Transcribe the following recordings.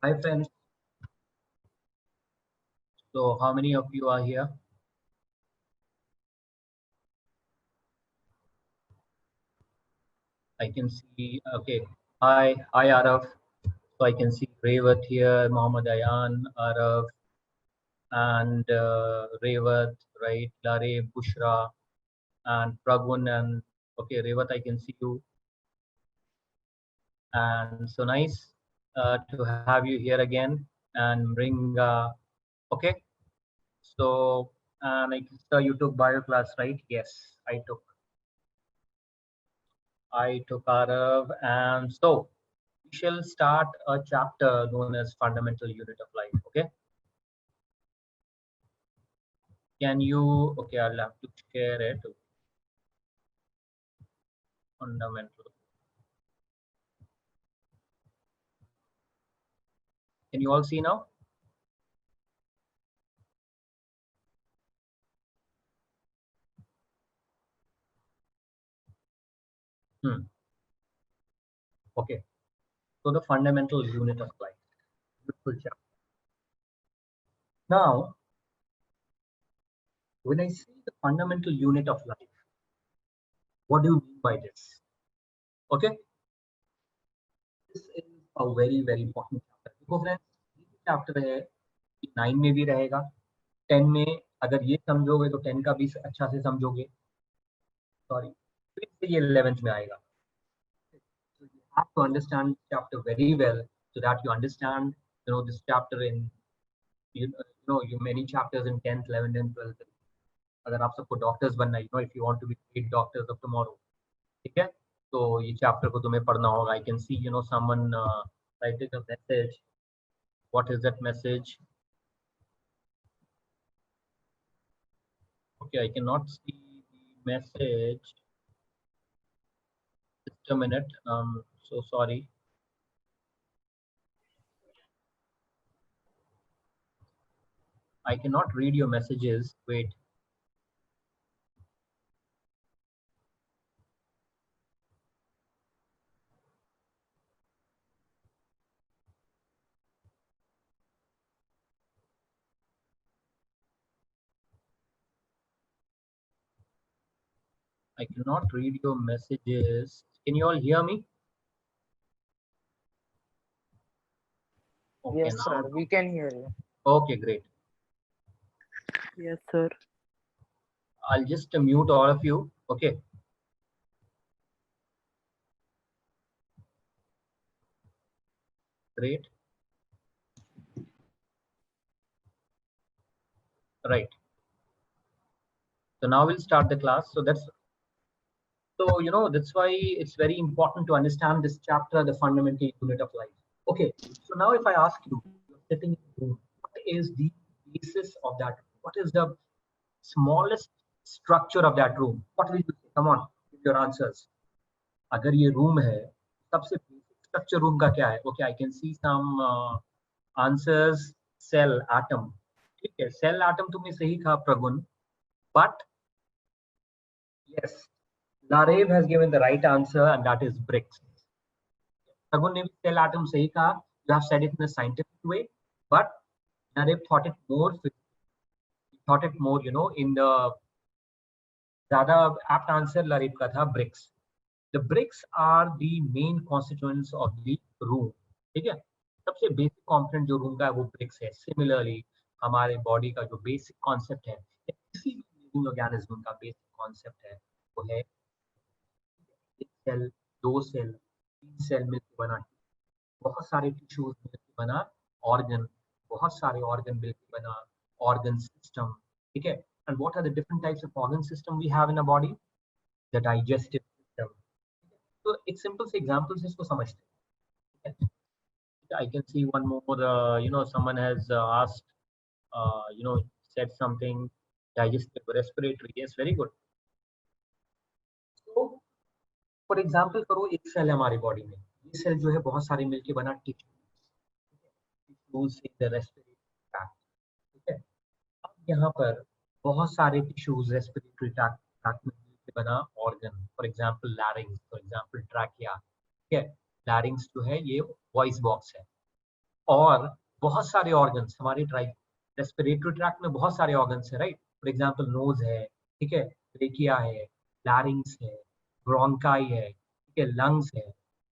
Hi friends. So how many of you are here? I can see. Okay. Hi Arav. So I can see Revat here, Mohammed Ayan, Arav, and Revat, right? Lare, Bushra, and Pragun, and okay, Revat, I can see you, and so nice to have you here again, and bring. Okay. So and I saw you took bio class, right? Yes, I took. I took Arav, and so we shall start a chapter known as fundamental unit of life. Okay, can you? Okay, I'll have to share it. Fundamental. Can you all see now? Hmm. Okay. So the fundamental unit of life. Beautiful chapter. Now, when I say the fundamental unit of life, what do you mean by this? Okay, this is a very important chapter. देखो friends, ये chapter है, 9 में भी रहेगा, 10 में अगर ये समझोगे तो 10 का भी अच्छा से समझोगे. Sorry, फिर से ये 11th में आएगा. So you have to understand chapter very well so that you understand, this chapter in, you many chapters in 10th, 11th and 12th. अगर आप सबको डॉक्टर्स बनना है, if you want to be great doctors of tomorrow, ठीक है, तो ये chapter को तुम्हें पढ़ना होगा. आई can C someone writing a message. What is that message? Okay, I cannot see the message. Just a minute. So sorry. I cannot read your messages. Wait. I cannot read your messages. Can you all hear me? Okay, Yes, sir. now. We can hear you. Okay, great. Yes, sir. I'll just mute all of you. Okay. Great. Right. So now we'll start the class. So that's why it's very important to understand this chapter, the fundamental unit of life. Okay. So now if I ask you, you're sitting in a room, what is the basis of that? What is the smallest structure of that room? What will you say? Come on, give your answers. अगर ये room है, सबसे basic structure room का क्या है? Okay, I can see some answers. Cell atom. ठीक है, cell atom तुमने सही कहा Pragun, but yes, Larev has given the right answer and that is bricks. प्रगुण ने भी सेल एटम सही कहा. You have said it in a scientific way, but Larev thought it more, in the ज्यादा apt answer Larev का था bricks. The bricks are the main constituents of the room. ठीक है, सबसे बेसिक कंपोनेंट जो room का है वो ब्रिक्स है. सिमिलरली हमारे बॉडी का जो बेसिक कॉन्सेप्ट है, किसी भी लिविंग ऑर्गेनिज्म का बेसिक कॉन्सेप्ट है, वो है एक सेल, दो सेल, तीन सेल मिलकर बना, बहुत सारे टिश्यूज मिलकर बना ऑर्गन, बहुत सारे ऑर्गन मिलकर बना ऑर्गन सिस्टम. ठीक है, and what are the different types of organ system we have in a body? The digestive system. तो एक सिंपल से एग्जांपल से इसको समझते हैं. I can see one more. Someone has asked. Said something. Digestive, respiratory. Yes, very good. So, for example, करो एक cell है हमारी बॉडी में. ये सेल जो है बहुत सारे मिलके बना tissues in the respiratory tract. ठीक है, अब यहाँ पर बहुत सारे टिश्यूज रेस्पिरेटरी ट्रैक्ट में मिलके बना organ. For example लैरिंग्स, for example trachea. ठीक है, लैरिंग्स जो है ये वॉइस बॉक्स है. और बहुत सारे ऑर्गन्स हमारे रेस्पिरेटरी ट्रैक्ट में बहुत सारे ऑर्गन्स है, राइट? फॉर एग्जांपल नोज है, ठीक है, ट्रेकिया है, लैरिंग्स है, ब्रोंकाई है, ठीक है, लंग्स है,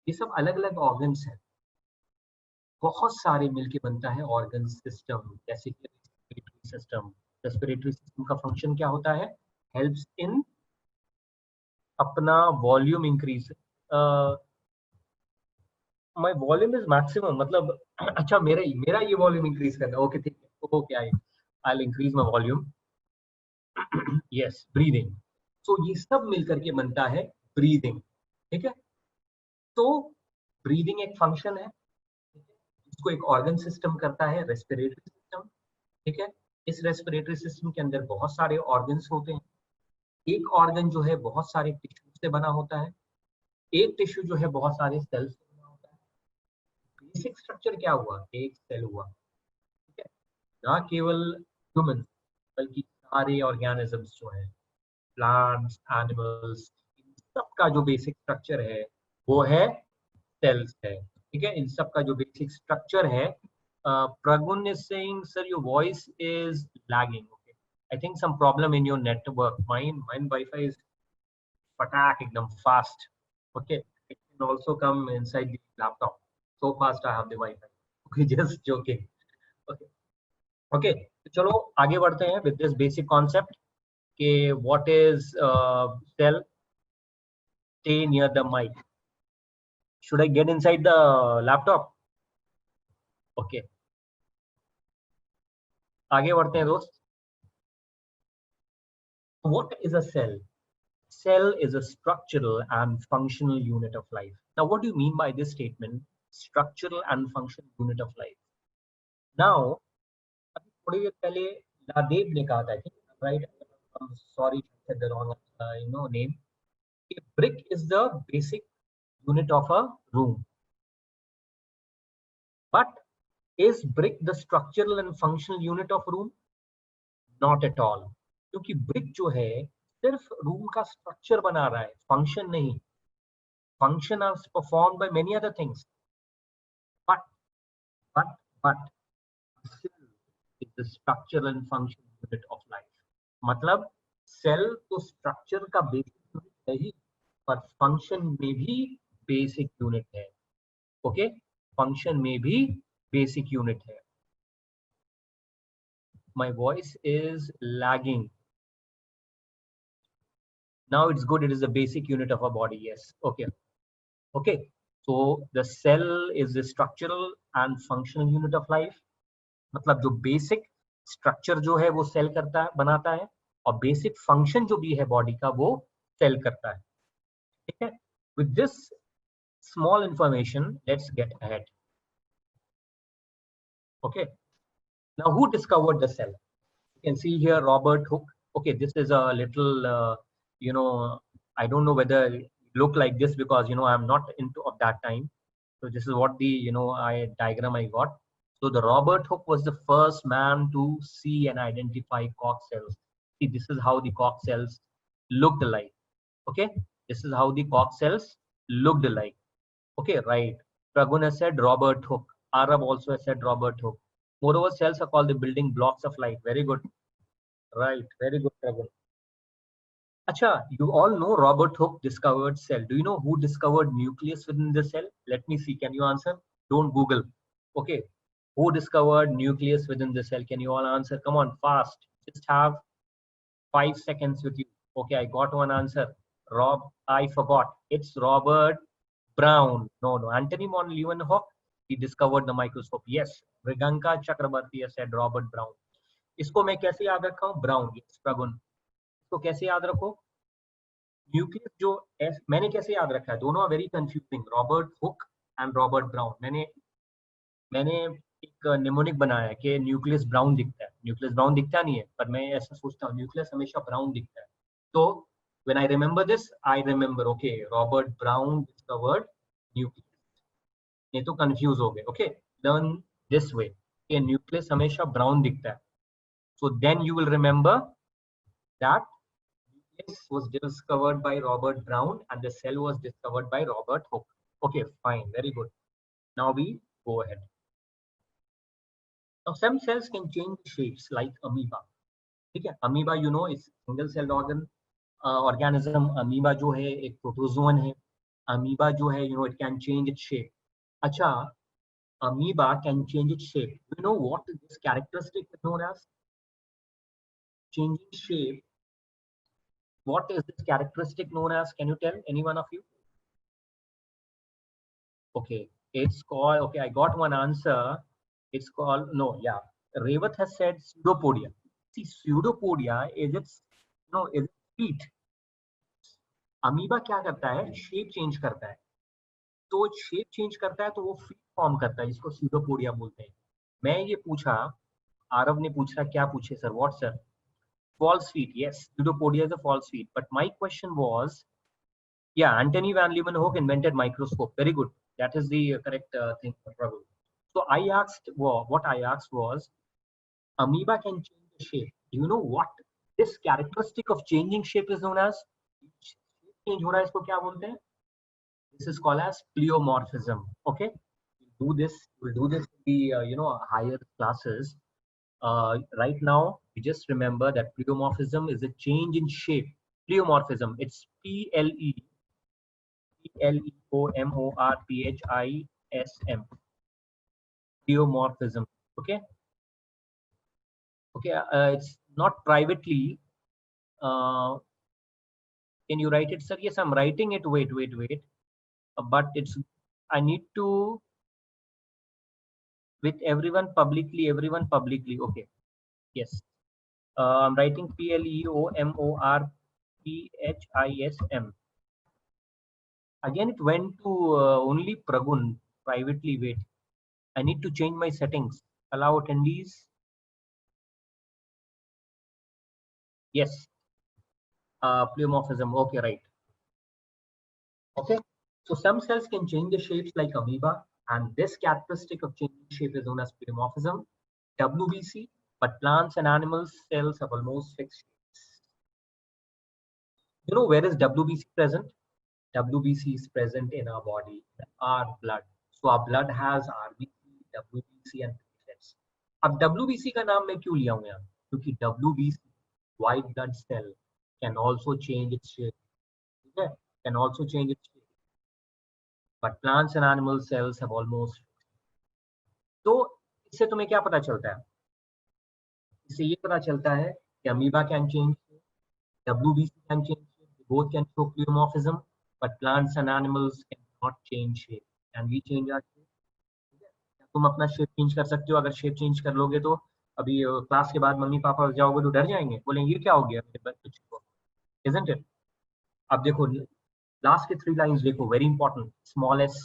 ये सब अलग अलग ऑर्गन्स हैं। बहुत सारे मिलके बनता है ऑर्गन सिस्टम, जैसे कि रेस्पिरेटरी सिस्टम। रेस्पिरेटरी सिस्टम का फंक्शन क्या होता है? हेल्प्स इन अपना volume increase. My volume is maximum, मतलब अच्छा मेरा मेरा ये वॉल्यूम इंक्रीज करना है, ओके ठीक है, okay I will increase my volume. Yes, breathing. So ये सब मिलकर के बनता है ब्रीदिंग, ठीक है? तो ब्रीदिंग एक फंक्शन है, इसको एक ऑर्गन सिस्टम करता है, रेस्पिरेटरी सिस्टम, ठीक है? इस रेस्पिरेटरी सिस्टम के अंदर बहुत सारे ऑर्गन्स होते हैं। एक ऑर्गन जो है बहुत सारे टिश्यू से बना होता है, एक टिश्यू जो है बहुत सारे सेल्स से बना होता है। बेसिक स्ट्रक्चर क्या हुआ? एक सेल हुआ, ठीक है? ना केवल ह्यूमन, बल्कि सारे ऑर्गेनिजम्स जो है, प्लांट्स, एनिमल्स, इन सब का जो बेसिक स्ट्रक्चर है वो है सेल्स है, ठीक है? इन सब का जो बेसिक स्ट्रक्चर है। Pragun is saying, sir, your voice is lagging. Okay, I think some problem in your network. Mine Wi-Fi is patak ekdam fast. Okay, it can also come inside the laptop. So fast I have the Wi-Fi. Okay, just joking. Okay, okay. तो चलो आगे बढ़ते हैं with this basic concept कि what is cell. Stay near the mic. Should I get inside the laptop? Okay. आगे बढ़ते हैं दोस्त. What is a cell? Cell is a structural and functional unit of life. Now, what do you mean by this statement? Structural and functional unit of life. Now, अभी थोड़ी देर पहले लादेव ने कहा था, right? I'm sorry, I said the wrong, name. A brick is the basic unit of a room. But is brick the structural and functional unit of room? Not at all. क्योंकि brick जो है सिर्फ room का structure बना रहा है, function नहीं. Function is performed by many other things. But, but, but, cell is the structural and function unit of life. मतलब सेल तो स्ट्रक्चर का बेसिक यूनिट है ही, पर फंक्शन में भी बेसिक यूनिट है. ओके, फंक्शन में भी बेसिक यूनिट है. My voice is lagging. Now it's good. It is the basic unit of our body. Yes. Okay. Okay. So the cell is the structural and functional unit of life. मतलब जो basic structure जो है वो cell करता है, बनाता है, और बेसिक फंक्शन जो भी है बॉडी का वो सेल करता है, ठीक है? With this small information let's get ahead. Okay, now who discovered the cell? You can see here Robert Hooke. Okay, this is a little, I don't know whether it look like this because I'm not into of that time. So this is what the diagram I got. So the Robert Hooke was the first man to see and identify Koch cells. See, this is how the Koch cells looked like. Okay, this is how the Koch cells looked like. Okay, right. Pragun has said Robert Hooke. Arab also has said Robert Hooke. Moreover, cells are called the building blocks of life. Very good. Right, very good, Pragun. Acha, you all know Robert Hooke discovered cell. Do you know who discovered nucleus within the cell? Let me see. Can you answer? Don't Google. Okay. Who discovered nucleus within the cell? Can you all answer? Come on, fast. Just have 5 seconds with you. Okay, I got one answer. I forgot. It's Robert Brown. No. Anthony von Leeuwenhoek, he discovered the microscope. Yes. Mriganka Chakrabarti has said Robert Brown. इसको मैं कैसे याद रखा हूँ? Brown. Yes Pragun. इसको कैसे याद रखो? न्यूक्लियस जो मैंने कैसे याद रखा है? दोनों very confusing, Robert Hooke and Robert brown. मैंने एक निमोनिक बनाया कि न्यूक्लियस ब्राउन दिखता है. न्यूक्लियस ब्राउन दिखता नहीं है, पर मैं ऐसा सोचता हूँ न्यूक्लियस हमेशा ब्राउन दिखता है. तो when I remember this, I remember okay, Robert brown discovered nucleus. नहीं तो कंफ्यूज हो गए. ओके, लर्न दिस वे कि न्यूक्लियस हमेशा ब्राउन दिखता है. So then you will remember that nucleus was discovered by Robert Brown and the cell was discovered by Robert Hooke. Okay, fine, very good. Now we go ahead. Now some cells can change shapes like amoeba. ठीक है, amoeba you know is single celled organism. amoeba जो है एक protozoan है. amoeba जो है you know it can change its shape. अच्छा, amoeba can change its shape. Do you know what this characteristic is known as? Changing shape. What is this characteristic known as? Can you tell any one of you? Okay, it's called, okay, I got one answer. It's called, no, yeah. Revat has said pseudopodia. See, pseudopodia is its, no, is its feet. Amoeba क्या करता है? Shape change करता है. तो shape change करता है तो वो फीट फॉर्म करता है, जिसको pseudopodia बोलते हैं. मैं ये पूछा, आरव ने पूछा, क्या पूछे sir? What sir? False feet. Yes, pseudopodia is a false feet. But my question was, yeah, Antony van Leeuwenhoek invented microscope. Very good. That is the correct thing for Prabhu. So I asked, well, what I asked was, amoeba can change the shape. Do you know what this characteristic of changing shape is known as? Change हो रहा है, इसको क्या बोलते हैं? This is called as pleomorphism. Okay, we'll do this in the you know, higher classes. Right now, we just remember that pleomorphism is a change in shape. Pleomorphism. It's Pleomorphism. Pleomorphism. Okay. Okay. It's not privately. Can you write it, sir? Yes, I'm writing it. Wait. But it's, I need to, with everyone publicly. Okay. Yes. I'm writing Pleomorphism. Again, it went to only Pragun privately. Wait, I need to change my settings. Allow attendees. Yes. Pleomorphism. Okay, right. Okay. So some cells can change the shapes like amoeba, and this characteristic of changing shape is known as pleomorphism. WBC, but plants and animals cells have almost fixed shapes. You know where is WBC present? WBC is present in our body, our blood. So our blood has RBC, WBC and platelets. अब WBC का नाम मैं क्यों लिया हूँ यहाँ? क्योंकि WBC, white blood cell, can also change its shape. Okay? Can also change its shape. But plants and animal cells have almost. तो इससे तुम्हें क्या पता चलता है? इससे ये पता चलता है कि amoeba can change shape, WBC can change shape, both can show pleomorphism, but plants and animals cannot change shape. Can we change our shape? तुम अपना शेप चेंज कर सकते हो. अगर शेप चेंज कर लोगे तो अभी क्लास के बाद मम्मी पापा जाओगे तो डर जाएंगे, बोलेंगे ये क्या हो गया मेरे बच्चे को. Isn't it? अब देखो लास्ट के 3 लाइंस देखो, वेरी इंपॉर्टेंट. स्मॉलेस्ट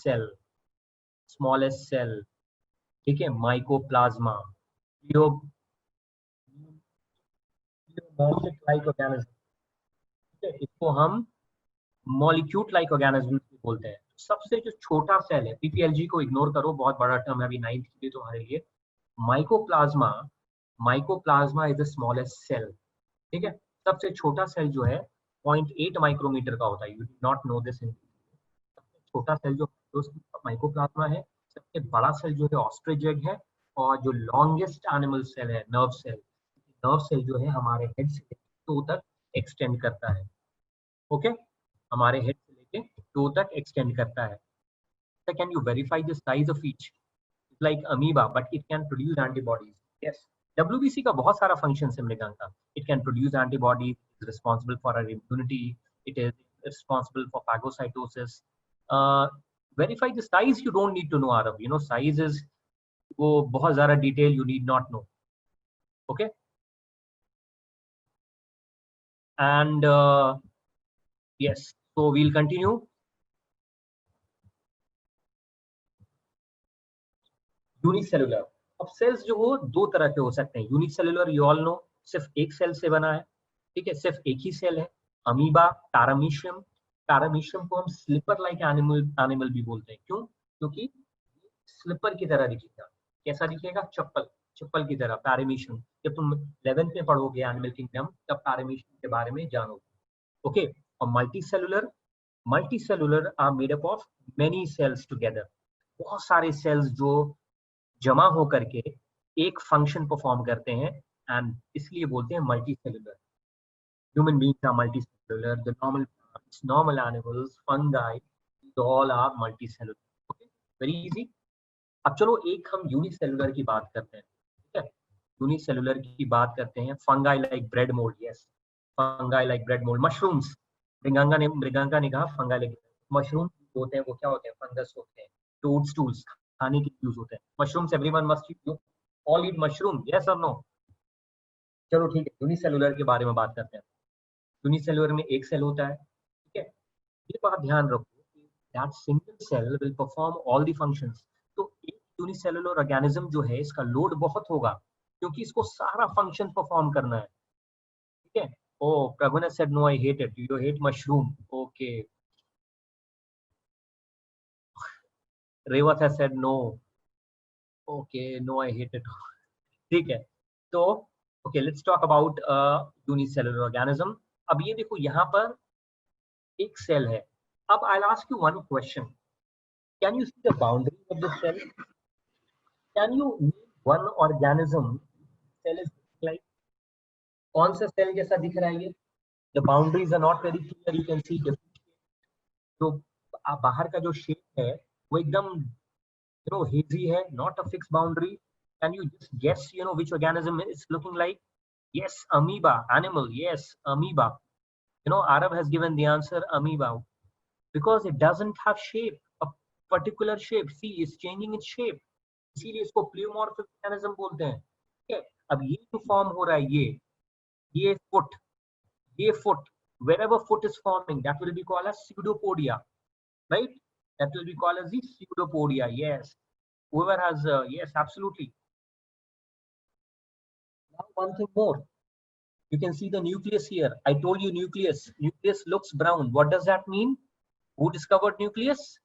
सेल, ठीक है, माइकोप्लाज्मा, लाइक ऑर्गेनिज्म, इसको हम मॉलिक्यूल लाइक ऑर्गेनिज्म बोलते हैं. सबसे जो छोटा सेल है, पीपीएलजी को इग्नोर करो, बहुत बड़ा टर्म है अभी 9th के लिए तुम्हारे लिए. Mycoplasma is the smallest cell. ठीक है, सबसे छोटा सेल जो है 0.8 माइक्रोमीटर का होता है. You do not know this. सबसे छोटा सेल जो माइकोप्लाज्मा है. सबसे बड़ा सेल जो है ऑस्ट्रिच एग है. और जो लॉन्गेस्ट एनिमल सेल है नर्व सेल जो है हमारे हेड से टो तक एक्सटेंड करता है. ओके, हमारे हेड से लेके टो तक एक्सटेंड करता है. So can you verify the size of each? It's like amoeba, but it can produce antibodies. Yes. WBC का बहुत सारा functions है Mriganka. It can produce antibodies. It's responsible for our immunity. It is responsible for phagocytosis. Verify the size. You don't need to know Arav. You know size is वो बहुत ज़्यादा detail you need not know. Okay. And yes. So we'll continue. Unicellular. अब sales जो हो दो तरह के हो सकते हैं. यूनिसेलुलर यू ऑल नो, सिर्फ एक सेल से बना है. ठीक है, सिर्फ एक ही सेल है. अमीबा, पैरामीशियम को हम स्लिपर लाइक एनिमल भी बोलते हैं. क्यों? क्योंकि स्लिपर की तरह दिखेगा. कैसा दिखेगा? चप्पल की तरह. पैरामीशियम, जब तुम 11th में पढ़ोगे एनिमल किंगडम तब पैरामीशियम के बारे में जानोगे. ओके. और multicellular are made up of many cells together. बहुत सारे सेल्स जो जमा हो करके एक फंक्शन परफॉर्म करते हैं, एंड इसलिए बोलते हैं multicellular. Human beings are multicellular, the normal plants, normal animals, fungi, all are multicellular. Okay, very easy. अब चलो एक हम यूनिसेलुलर की बात करते हैं. ठीक है, यूनिसेलुलर की बात करते हैं. Fungi like bread mould. Yes, fungi like bread mould. Mushrooms, Mriganga ने कहा फंगाई लाइक. मशरूम होते हैं वो क्या होते हैं? फंगस होते हैं. टोडस्टूल्स खाने के यूज होते हैं. Mushrooms, everyone must you all eat mushroom, yes और नो? चलो ठीक है, यूनिसेलुलर के बारे में बात करते हैं. यूनिसेलुलर में एक सेल होता है. ठीक है, ये बात ध्यान रखो that single cell will perform all the functions. तो एक यूनिसेलुलर ऑर्गेनिज्म जो है इसका लोड बहुत होगा क्योंकि इसको सारा फंक्शन परफॉर्म करना है. ठीक है. ओ, प्रभु ने said no, I hate it. You hate mushroom. Okay. Revat has said no. Okay, no, I hate it. ठीक है. तो okay, let's talk about unicellular organism. अब ये देखो यहाँ पर एक सेल है. अब I will ask you one question. Can you see the boundary of the cell? Can you name one organism cell is like? कौन सा सेल जैसा दिख रहा है ये? The boundaries are not very clear. You can see different. तो बाहर का जो शेप है वो एकदम hazy है, not a fixed boundary. Can you just guess which organism is looking like? Yes, amoeba, animal. Yes, amoeba. Arab has given the answer amoeba because it doesn't have shape, a particular shape. See, it's changing its shape. इसीलिए इसको pleomorphic organism बोलते हैं. ठीक है. अब ये जो form हो रहा है, ये foot, wherever foot is forming, that will be called as pseudopodia, right? That will be called as the pseudopodia. Yes, whoever has yes, absolutely. Now one thing more, you can see the nucleus here. I told you nucleus looks brown. What does that mean? Who discovered nucleus?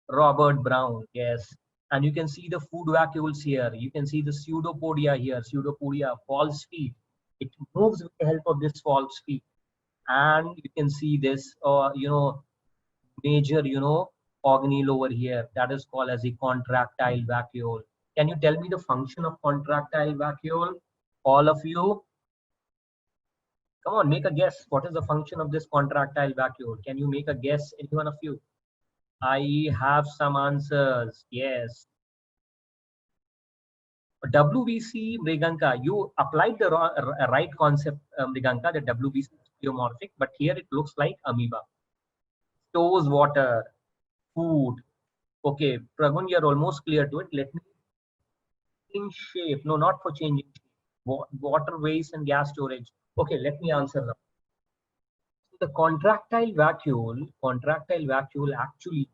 Robert Brown. Yes. And you can see the food vacuoles here. You can see the pseudopodia here. Pseudopodia, false feet. It moves with the help of this false feet. And you can see this major organelle over here, that is called as a contractile vacuole. Can you tell me the function of contractile vacuole? All of you, come on, make a guess. What is the function of this contractile vacuole? Can you make a guess, any one of you? I have some answers. Yes. WBC, Mriganka, you applied the right concept, Mriganka, that WBC is pleomorphic, but here it looks like amoeba. Stores water, food. Okay, Pragun, you're almost clear to it. Let me change shape. No, not for changing shape. Waterways and gas storage. Okay, let me answer now. So the contractile vacuole actually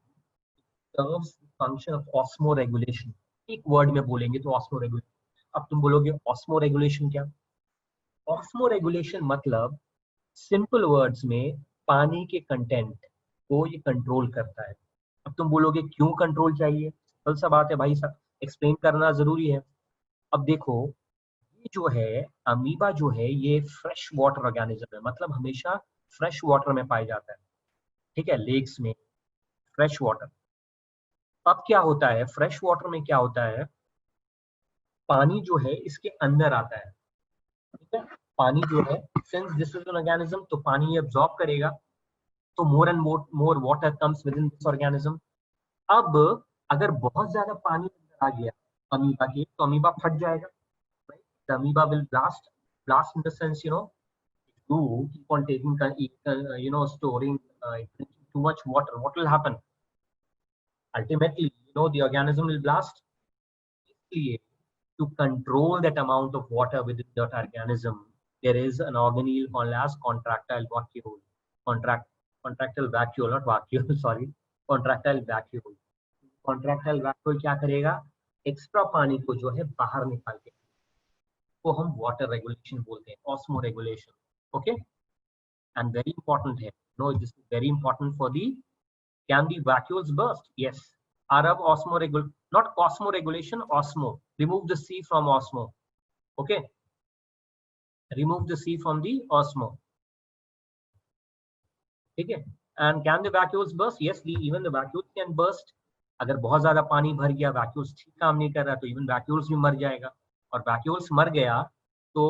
serves the function of osmoregulation. एक word में बोलेंगे तो osmoregulation. अब तुम बोलोगे osmoregulation क्या? Osmoregulation मतलब simple words में पानी के कंटेंट को ये कंट्रोल करता है. अब तुम बोलोगे क्यों कंट्रोल चाहिए? सिंपल सा बात है भाई साहब, एक्सप्लेन करना जरूरी है. अब देखो, ये जो है अमीबा जो है ये फ्रेश वाटर ऑर्गेनिज्म है, मतलब हमेशा फ्रेश वाटर में पाया जाता है. ठीक है, लेक्स में फ्रेश वाटर. अब क्या होता है फ्रेश वाटर में, क्या होता है, पानी जो है इसके अंदर आता है. ठीक है, पानी जो है, since this is an organism, तो पानी एब्जॉर्ब करेगा, तो more and more water comes with in this organism. अब अगर बहुत ज्यादा पानी अंदर आ गया अमीबा के, तो अमीबा फट जाएगा. The amoeba will blast in the sense, you keep on taking, storing too much water. What will happen? Ultimately, the organism will blast. To control that amount of water within that organism, there is an organelle called as contractile vacuole. Contractile vacuole, not vacuole, sorry. Contractile vacuole. Contractile vacuole क्या करेगा? Extra पानी को जो है बाहर निकाल के, को हम वाटर रेगुलेशन बोलते हैं, osmo regulation. Okay, and very important है. No, this is very important for the, can the vacuoles burst? Yes. Arab osmo regul, not cosmo regulation, osmo. Remove the C from osmo. Okay, remove the C from the osmo. ठीक है, and can the vacuoles burst? Yes, even the vacuoles can burst. अगर बहुत ज्यादा पानी भर गया, vacuoles ठीक काम नहीं कर रहा, तो इवन वैक्यूल्स भी मर जाएगा. और वैक्यूल्स मर गया तो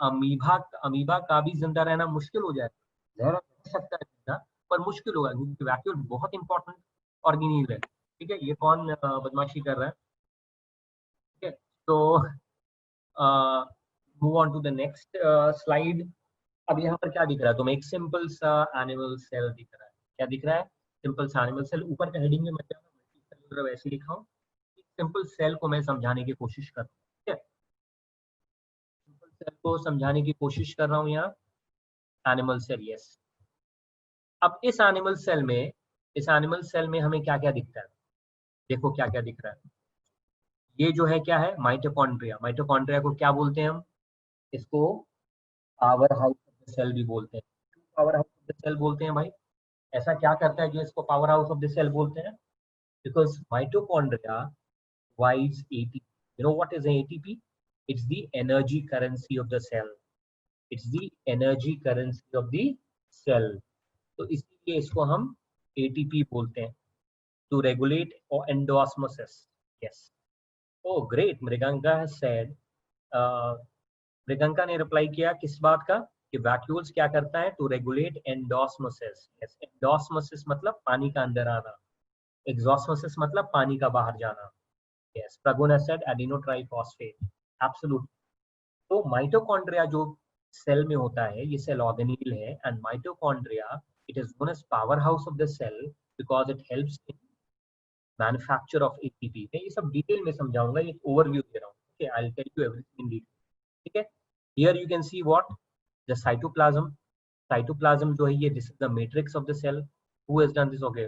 अमीबा का भी जिंदा रहना मुश्किल हो जाएगा। रह सकता है जिंदा, पर मुश्किल होगा क्योंकि वैक्यूल बहुत इंपॉर्टेंट ऑर्गेनिल है। ठीक है, ये कौन बदमाशी कर रहा है? ठीक है, तो move on to the next slide. अब यहाँ पर क्या दिख रहा है? तुम्हें एक सिंपल सा एनिमल सेल दिख रहा है। क्या दिख रहा है? सिंपल सा एनिमल सेल। ऊपर का हेडिंग में मैं मल्टीसेलुलर वैसे लिखा हूँ। सिंपल सेल को मैं समझाने की कोशिश कर रहा हूँ। ठीक है, सिंपल सेल को समझाने की कोशिश कर रहा हूँ यहाँ। Animal cell, yes. अब इस एनिमल सेल में हमें क्या क्या दिखता है? देखो क्या क्या दिख रहा है। ये जो है क्या है? माइटोकॉन्ड्रिया। माइटोकॉन्ड्रिया को क्या बोलते हैं हम? इसको power house of the cell भी बोलते हैं। Power house of the cell बोलते हैं भाई, ऐसा क्या करता है जो इसको power house of the cell बोलते हैं? Because mitochondria provides ATP. You know what is ATP? It's the energy currency of the cell. It's the energy currency of the cell. तो इसलिए इसको हम ATP बोलते हैं। To regulate or endosmosis. Yes. Oh, great. Mriganka has said. मृगंका ने reply किया किस बात का? कि वैक्यूल्स क्या करता है? To regulate endosmosis. Yes, endosmosis मतलब पानी का अंदर आना, एक्सोस्मोसिस मतलब पानी का बाहर जाना। Yes, Pragun has said adenotriphosphate. Absolutely. तो माइटोकॉन्ड्रिया जो सेल में होता है, ये सेल ऑर्गेनील है, and mitochondria it is known as power house of the cell because it helps in manufacture of ATP. मैं ये सब डिटेल में समझाऊंगा, ये ओवरव्यू दे रहा हूँ। Okay, I will tell you everything in detail. ठीक है, here you can see what the cytoplasm. Cytoplasm जो है ये this is the matrix of the cell. Who has done this? Okay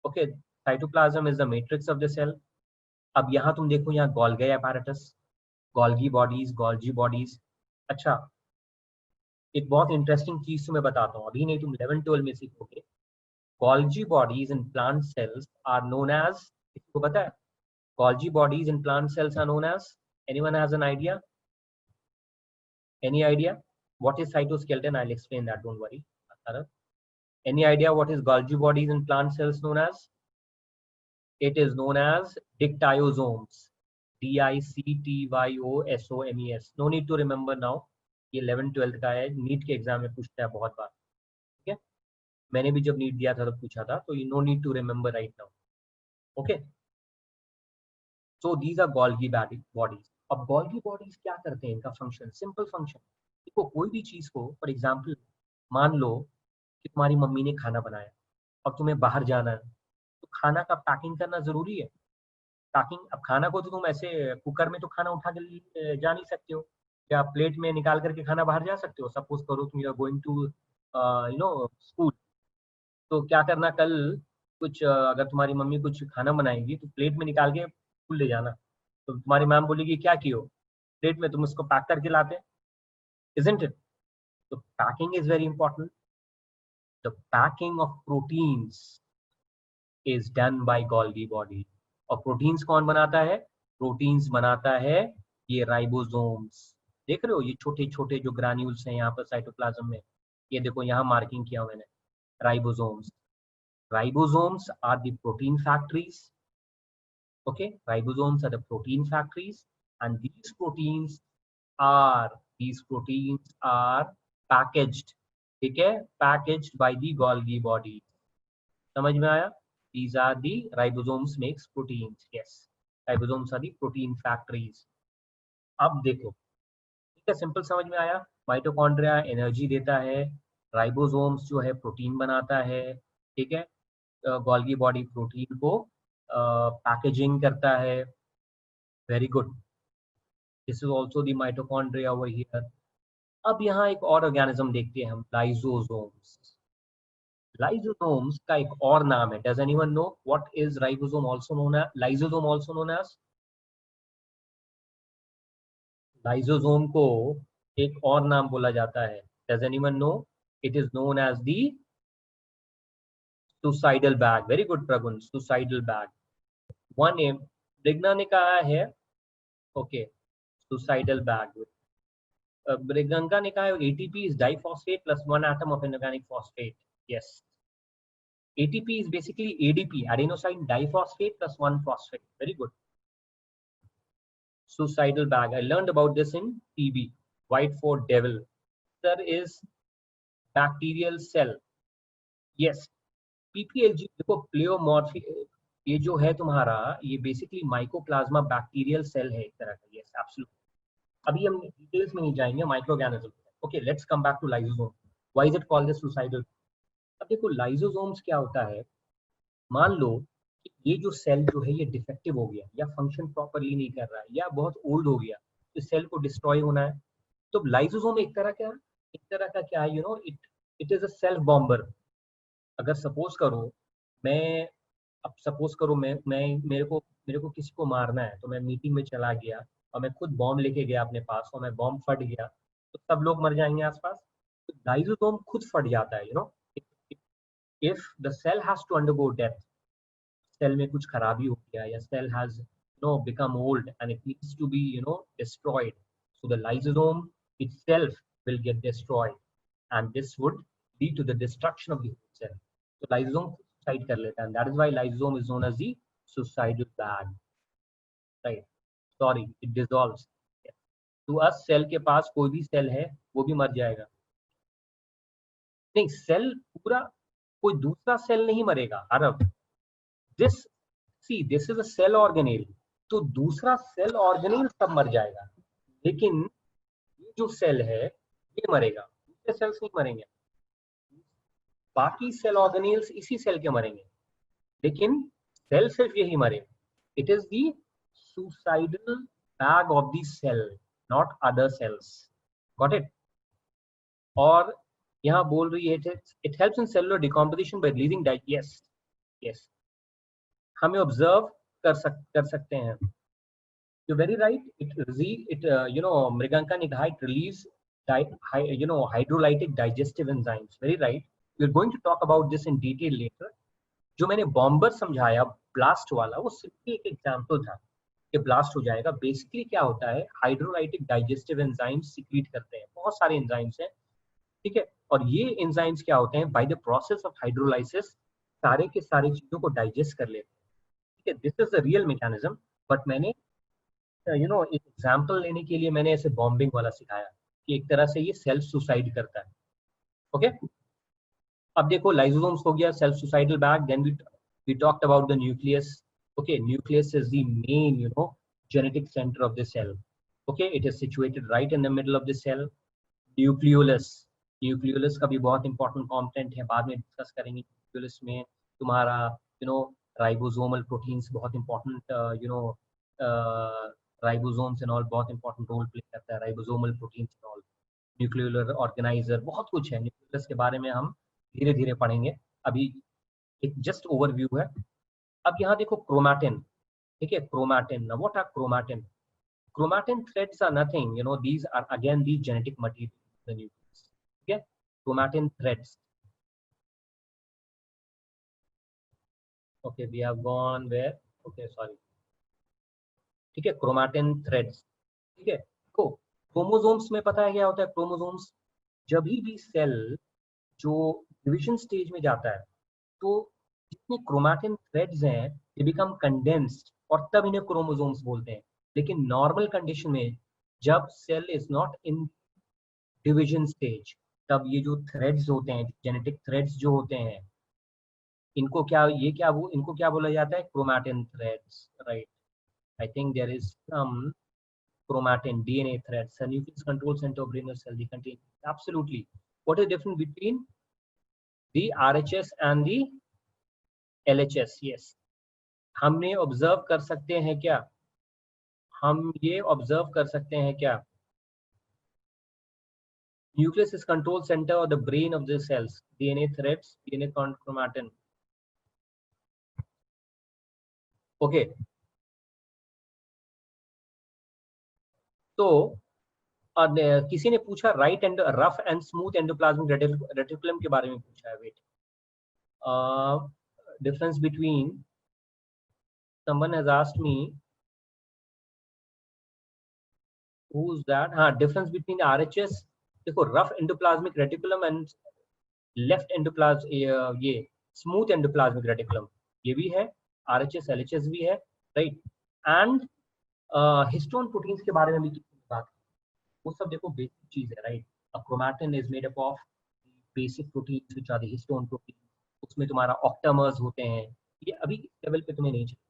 okay, cytoplasm is the matrix of the cell. अब यहाँ तुम देखो, यहाँ गोल्गी apparatus, गोल्गी बॉडीज। अच्छा, एक बहुत इंटरेस्टिंग चीज तुम्हें बताता हूँ, अभी नहीं, तुम 11-12 में सीखोगे। Golgi bodies in plant cells are known as, इसको पता है? Golgi bodies in plant cells are known as, anyone has an idea? Any idea what is cytoskeleton? I will explain that, don't worry. Any idea what is Golgi bodies in plant cells known as? It is known as dictyosomes. DICTYOSOMES. No need to remember now. ये 11-12 का है, NEET के exam में पूछता है बहुत बार। ठीक है, मैंने भी जब नीट दिया था तो पूछा था, तो you no need to remember right now. Okay, so these are Golgi bodies. अब गोल्गी बॉडीज क्या करते हैं? इनका फंक्शन, सिंपल फंक्शन। देखो, कोई भी चीज को, फॉर एग्जाम्पल मान लो कि तुम्हारी मम्मी ने खाना बनाया और तुम्हें बाहर जाना है, तो खाना का पैकिंग करना जरूरी है। पैकिंग, अब खाना को तो तुम ऐसे कुकर में तो खाना उठा के जा नहीं सकते हो, या प्लेट में निकाल करके खाना बाहर जा सकते हो? सपोज करो तुम आर गोइंग टू स्कूल, तो क्या करना, कल कुछ अगर तुम्हारी मम्मी कुछ खाना बनाएंगी तो प्लेट में निकाल के स्कूल ले जाना। तो तुम्हारी मैम बोलेगी क्या कियो? प्लेट में तुम उसको पैक करके लाते, इजंट इट? तो packing is very important. The packing of proteins is done by Golgi body. और प्रोटीन्स कौन बनाता है? प्रोटीन्स बनाता है ये राइबोसोम्स। देख रहे हो, ये छोटे छोटे जो ग्रान्यूल्स हैं यहाँ पर साइटोप्लाज्म में, ये देखो यहाँ मार्किंग किया मैंने, ribosomes. Ribosomes are the protein factories. okay, ribosomes are the protein factories, and these proteins are packaged, ठीक है, packaged by the Golgi body। समझ में आया? These are the ribosomes makes proteins, yes, ribosomes are the protein factories। अब देखो, ठीक है, simple समझ में आया? माइटोकॉन्ड्रिया एनर्जी देता है, राइबोसोम्स जो है प्रोटीन बनाता है, ठीक है, गोल्गी बॉडी प्रोटीन को पैकेजिंग करता है। Very good, this is also the mitochondria over here. अब यहाँ एक और ऑर्गेनिज्म देखते हैं हम, लाइसोसोम्स। लाइसोसोम्स का एक और नाम है, does anyone know what is ribosome also known as? Lysosome also known as, lysosome को एक और नाम बोला जाता है, does anyone know? It is known as the suicidal bag. Very good Pragun, suicidal bag. One name Brigna ने कहा है, ओके, सुसाइडल बैग। ब्रिगंका ने कहा है ATP is diphosphate plus one atom of inorganic phosphate. Yes, ATP is basically ADP, adenosine diphosphate plus one phosphate. Very good. suicidal bag. I learned about this in TB. White for devil. Sir is bacterial cell. Yes. PPLG देखो प्लेओमॉर्फी, ये जो है तुम्हारा, ये basically mycoplasma bacterial cell है एक तरह का. Yes absolutely. अभी हम डिटेल्स में नहीं जाएंगे microorganism. Okay, let's come back to lysosome. Why is it called the suicidal? अब देखो लाइसोसोम्स क्या होता है. मान लो कि ये जो सेल जो है ये डिफेक्टिव हो गया या फंक्शन प्रॉपरली नहीं कर रहा है या बहुत ओल्ड हो गया, इस सेल को डिस्ट्रॉय होना है. तो लाइसोसोम एक तरह का क्या है, it is a self bomber. अगर सपोज करो मैं मेरे को किसी को मारना है, तो मैं मीटिंग में चला गया और मैं खुद बॉम्ब लेके गया अपने पास और मैं बॉम्ब फट गया, तो सब लोग मर जाएंगे आसपास. तो लाइसोसोम खुद फट जाता है. If the cell has to undergo death, cell में कुछ खराबी हो गया या cell has become old and it needs to be destroyed, so the lysosome itself will get destroyed and this would lead to the destruction of the whole cell. So lysosome suicide कर लेता है, and that is why lysosome is known as the suicidal bag, right? Sorry, it dissolves. to us cell के पास कोई भी cell है वो भी मर जाएगा. नहीं, सेल पूरा, कोई दूसरा सेल नहीं मरेगा. Arab, this is a cell organelle, तो दूसरा सेल ऑर्गेनेल सब मर जाएगा, लेकिन ये जो सेल है ये मरेगा, दूसरे सेल्स नहीं मरेंगे. बाकी सेल ऑर्गेनेल्स इसी सेल के मरेंगे, लेकिन सेल सिर्फ यही मरेगा. It is the suicidal bag of the cell, not other cells. Got it? और यहाँ बोल रही है it helps in cellular decomposition by releasing yes हमें ऑब्जर्व कर सकते हैं. You very right. It Mriganka ने कहा it relieves hydrolytic digestive enzymes. Very right. We're going to talk about this in detail later. जो मैंने बॉम्बर समझाया ब्लास्ट वाला, वो सिर्फ एक एग्जाम्पल था कि ब्लास्ट हो जाएगा. बेसिकली क्या होता है, हाइड्रोलाइटिक डाइजेस्टिव एंजाइम्स सीक्रेट करते हैं. बहुत सारे एंजाइम्स हैं, ठीक है. और ये एंजाइम्स क्या होते हैं, by the process of hydrolysis सारे के सारे चीजों को डाइजेस्ट कर लेते हैं. ठीक है, this is the real mechanism. But मैंने एक एग्जाम्पल लेने के लिए मैंने ऐसे बॉम्बिंग वाला सिखाया कि एक तरह से ये सेल्फ सुसाइड करता है. ओके, अब देखो लाइसोसोम्स हो गया, self suicidal bag. Then we talked about the nucleus. Okay, nucleus is the main genetic center of the cell. Okay, it is situated right in the middle of the cell. Nucleolus का भी बहुत important component है, बाद में discuss करेंगे. Nucleolus में तुम्हारा ribosomal proteins बहुत इंपॉर्टेंट राइबोसोम्स एंड ऑल बहुत इंपॉर्टेंट रोल प्ले करता है. Ribosomal proteins and all, nucleolar organiser, बहुत कुछ है. न्यूक्लियस के बारे में हम धीरे धीरे पढ़ेंगे, अभी एक जस्ट ओवरव्यू है. अब यहाँ देखो क्रोमैटिन. ठीक है, chromatin. What are chromatin? Chromatin threads are nothing, these are again the genetic material of the nucleus. Okay, chromatin threads. Okay, we have gone where? Okay, sorry. ठीक है, chromatin threads. ठीक है, तो क्रोमोसोम्स में पता है क्या होता है. क्रोमोसोम्स, जब भी सेल जो डिवीजन स्टेज में जाता है, तो जितने क्रोमैटिन थ्रेड्स हैं ये बिकम कंडेंस्ड और तब इन्हें क्रोमोसोम्स बोलते हैं. लेकिन नॉर्मल कंडीशन में जब cell is not in division stage, तब ये जो थ्रेड्स होते हैं, जेनेटिक थ्रेड्स जो होते हैं, इनको क्या बोला जाता है, chromatin threads. Right, I think there is some chromatin DNA threads. The nucleus control center of brain cell, they contain. Absolutely. What is the difference between the RHS and the LHS? Yes, हमने observe कर सकते हैं क्या, हम ये observe कर सकते हैं क्या, न्यूक्लियस इज कंट्रोल सेंटर और the brain of the cells, DNA threads, DNA chromatin. Okay, तो किसी ने पूछा right and rough and smooth endoplasmic reticulum के बारे में पूछा है. Wait, difference between, someone has asked me, who's that? हाँ, डिफरेंस बिटवीन RHS. देखो, rough endoplasmic reticulum and left endoplasm, ये स्मूथ एंडोप्लाज्मिक रेटिकुलम, ये भी है. RHS LHS भी है, राइट. एंड हिस्टोन प्रोटीन्स के बारे में भी किसी ने बात की, वो सब देखो बेसिक चीज है, right. A chromatin is made up of basic proteins which are the histone protein. उसमें तुम्हारा ऑक्टामर्स होते हैं, ये अभी लेवल पे तुम्हें नहीं चाहिए।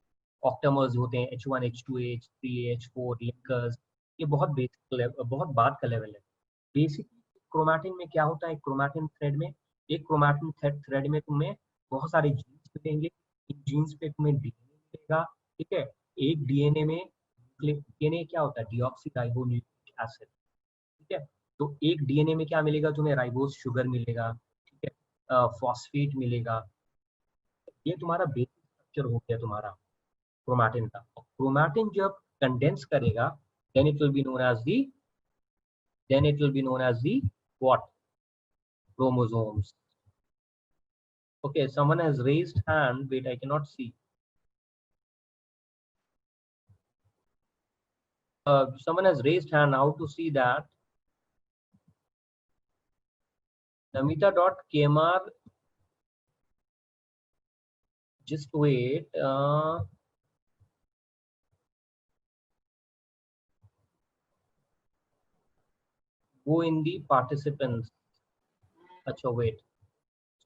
ऑक्टामर्स होते हैं H1 H2 H3 H4 linkers, ये बहुत बेसिक लेवल, बहुत बाद का लेवल है। बेसिक क्रोमैटिन में क्या होता है, क्रोमैटिन थ्रेड में, एक क्रोमैटिन थ्रेड में तुम्हें बहुत सारे जीन्स मिलेंगे, इन जीन्स पे तुम्हें डीएनए मिलेगा, ठीक है। एक डीएनए में, डीएनए क्या होता है, डीऑक्सी राइबो न्यूक्लिक एसिड, ठीक है। तो एक डीएनए में क्या मिलेगा तुम्हें, राइबोस शुगर मिलेगा, ठीक है, फॉस्फेट मिलेगा। ये तुम्हारा बेसिक स्ट्रक्चर हो गया तुम्हारा क्रोमैटिन का। क्रोमैटिन जब कंडेंस करेगा, then it will be known as the then it will be known as the what, chromosomes. Okay, someone has raised hand, wait, I cannot see. Someone has raised hand, how to see that? Namita.kmr, just wait. Go in the participants. Acha, wait.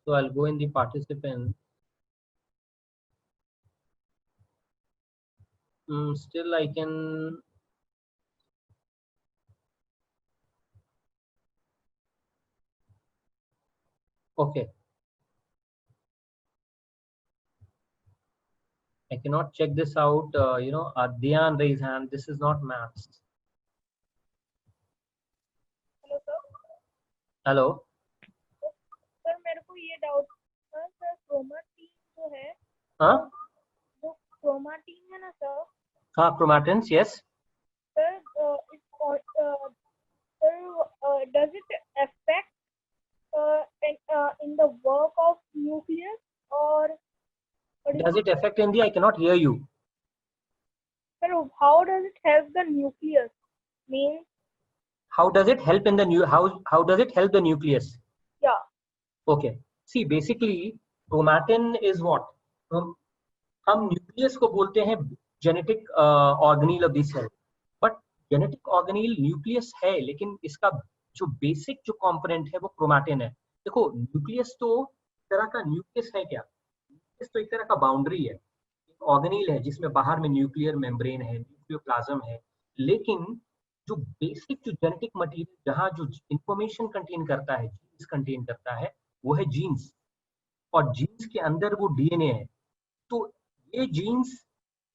So I'll go in the participants. Still I can. Okay. I cannot check this out. Adyan raise hand. This is not maths. Hello sir. Hello. Sir मेरे को ये doubt था sir, chromatin जो है, हाँ जो chromatin है ना सर, हाँ, क्रोमैटिन्स, yes. Sir does it affect in the work of nucleus or Does it affect in the, I cannot hear you. sir, how does it help the nucleus? Means How does it help in the how does it help the nucleus? yeah, Okay. See, basically chromatin is what? हम nucleus को बोलते हैं genetic organelle of the cell, but genetic organelle nucleus है, लेकिन इसका जो basic जो component है वो क्रोमैटिन है। देखो, न्यूक्लियस तो एक तरह का, न्यूक्लियस है क्या, न्यूक्लियस तो एक तरह का बाउंड्री है, ऑर्गेनील है जिसमें बाहर में न्यूक्लियर मेम्ब्रेन है, न्यूक्लियोप्लाज्म है, लेकिन जो बेसिक जो जेनेटिक मटेरियल, जहाँ जो इंफॉर्मेशन कंटेन करता है, जीन्स कंटेन करता है, वो है जीन्स। और जीन्स के अंदर वो डीएनए है। तो ये जीन्स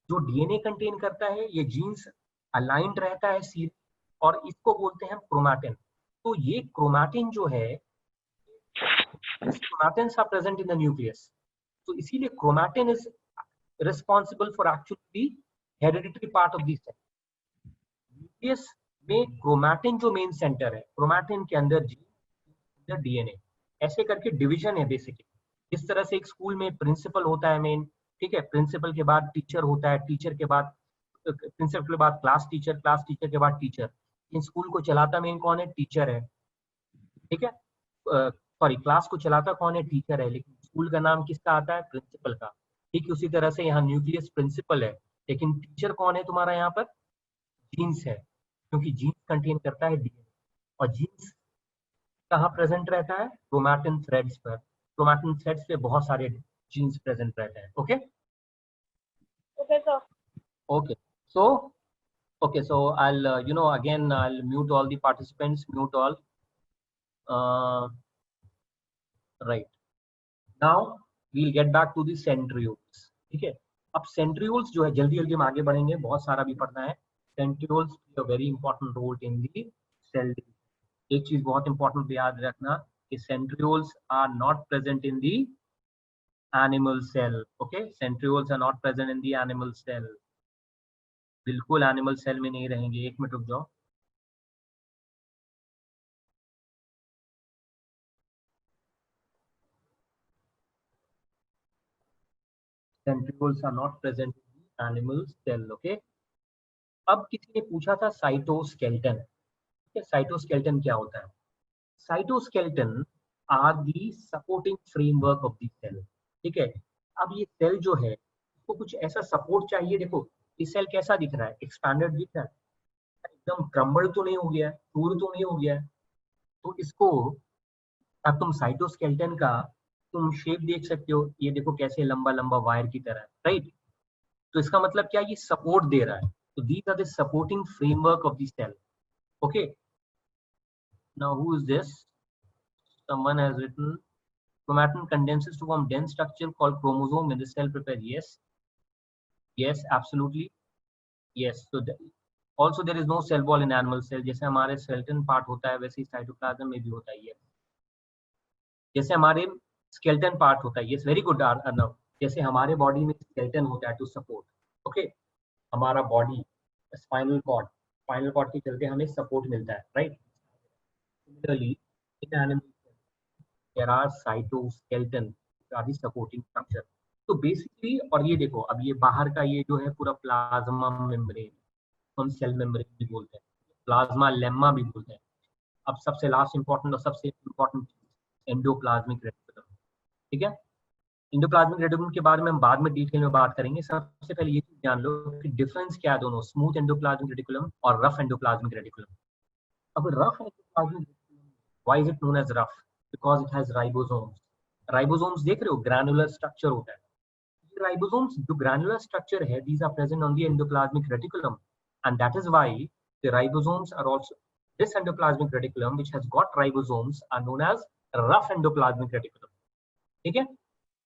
जो डीएनए कंटेन करता है, ये जीन्स अलाइंड रहता है सीधे, और इसको बोलते हैं क्रोमैटिन। तो ये क्रोमैटिन जो है, chromatins are present in the nucleus, तो इसीलिए chromatin is responsible for actually hereditary part of the cell. Nucleus में क्रोमैटिन जो मेन सेंटर है, क्रोमैटिन के अंदर जीन, डीएनए, ऐसे करके डिवीजन है बेसिकली। इस तरह से एक स्कूल में प्रिंसिपल होता है मेन, ठीक है, प्रिंसिपल के बाद टीचर होता है, टीचर के बाद प्रिंसिपल के बाद क्लास टीचर, क्लास टीचर के बाद टीचर। इन स्कूल को चलाता मेन कौन है, टीचर है, ठीक है। सॉरी, क्लास को चलाता कौन है, टीचर है, लेकिन स्कूल का नाम किसका आता है, प्रिंसिपल का। ठीक उसी तरह से यहाँ न्यूक्लियस प्रिंसिपल है, लेकिन टीचर कौन है तुम्हारा यहाँ पर, जीन्स है, क्योंकि जीन्स कंटेन करता है डीएनए। और जीन्स कहाँ प्रेजेंट रहता है, क्रोमैटिन थ्रेड्स पर। क्रोमैटिन थ्रेड्स पे बहुत सारे जीन्स प्रेजेंट रहते हैं। Okay okay sir. Okay, so okay, so I'll again I'll mute all the participants, mute all. Right, now we'll get back to the centrioles, ठीक है। अब centrioles जो है, जल्दी जल्दी हम आगे बढ़ेंगे, बहुत सारा भी पढ़ना है। Centrioles play a very important role in the cell division. एक चीज बहुत इंपॉर्टेंट याद रखना कि centrioles are not present in the animal cell. Okay, centrioles are not present in the animal cell. बिल्कुल एनिमल सेल में नहीं रहेंगे। एक मिनट रुक जाओ। Centrioles are not present in the animal cell. Okay, अब किसी ने पूछा था साइटोस्केलेटन, ठीक है, साइटोस्केलेटन क्या होता है। Cytoskeleton are the supporting framework of the cell, ठीक है। अब ये सेल जो है, उसको कुछ ऐसा सपोर्ट चाहिए। देखो, ये सेल कैसा दिख रहा है? एक्सपैंडेड दिख रहा है, एकदम क्रम्बल तो नहीं हो गया है, टूर तो नहीं हो गया है। तो इसको अब तुम साइटोस्केलेटन का तुम शेप देख सकते हो, ये देखो कैसे लंबा लंबा वायर की तरह, राइट? तो इसका मतलब क्या, ये सपोर्ट दे रहा है। तो these are the supporting framework of the cell. Okay, now who is this? Someone has written chromatin condenses to form dense structure called chromosome in the cell prepare. Yes, yes, absolutely, yes. So also there is no cell wall in animal cell. जैसे हमारे skeleton part होता है वैसे ही cytoplasm में भी होता है। yes. जैसे हमारे skeleton part होता है, yes, very good अर्नव। जैसे हमारे body में skeleton होता है to support, okay, हमारा body spinal cord के चलते हमें support मिलता है, right? Similarly, in animal there are cytoskeleton which are the supporting structure. तो बेसिकली, और ये देखो अब ये बाहर का ये जो है पूरा प्लाज्मा मेम्ब्रेन, हम सेल मेम्ब्रेन भी बोलते हैं, प्लाज्मा लेम्मा भी बोलते हैं। अब सबसे लास्ट इंपॉर्टेंट और सबसे इंपॉर्टेंट एंडोप्लाज्मिक रेटिकुलम, ठीक है? एंडोप्लाज्मिक रेटिकुलम के बारे में हम बाद में डिटेल में बात करेंगे। सबसे पहले ये चीज जान लो कि डिफरेंस क्या है दोनों, स्मूथ एंडोप्लाज्मिक रेटिकुलम और रफ एंडोप्लाज्मिक रेटिकुलम। अब rough endoplasmic reticulum, why is it known as rough? Because it has ribosomes. Ribosomes देख रहे हो, ग्रैनुलर स्ट्रक्चर होता है। Ribosomes, the granular structure here, these are present on the endoplasmic reticulum, and that is why the ribosomes are also, this endoplasmic reticulum which has got ribosomes are known as rough endoplasmic reticulum, ठीक है?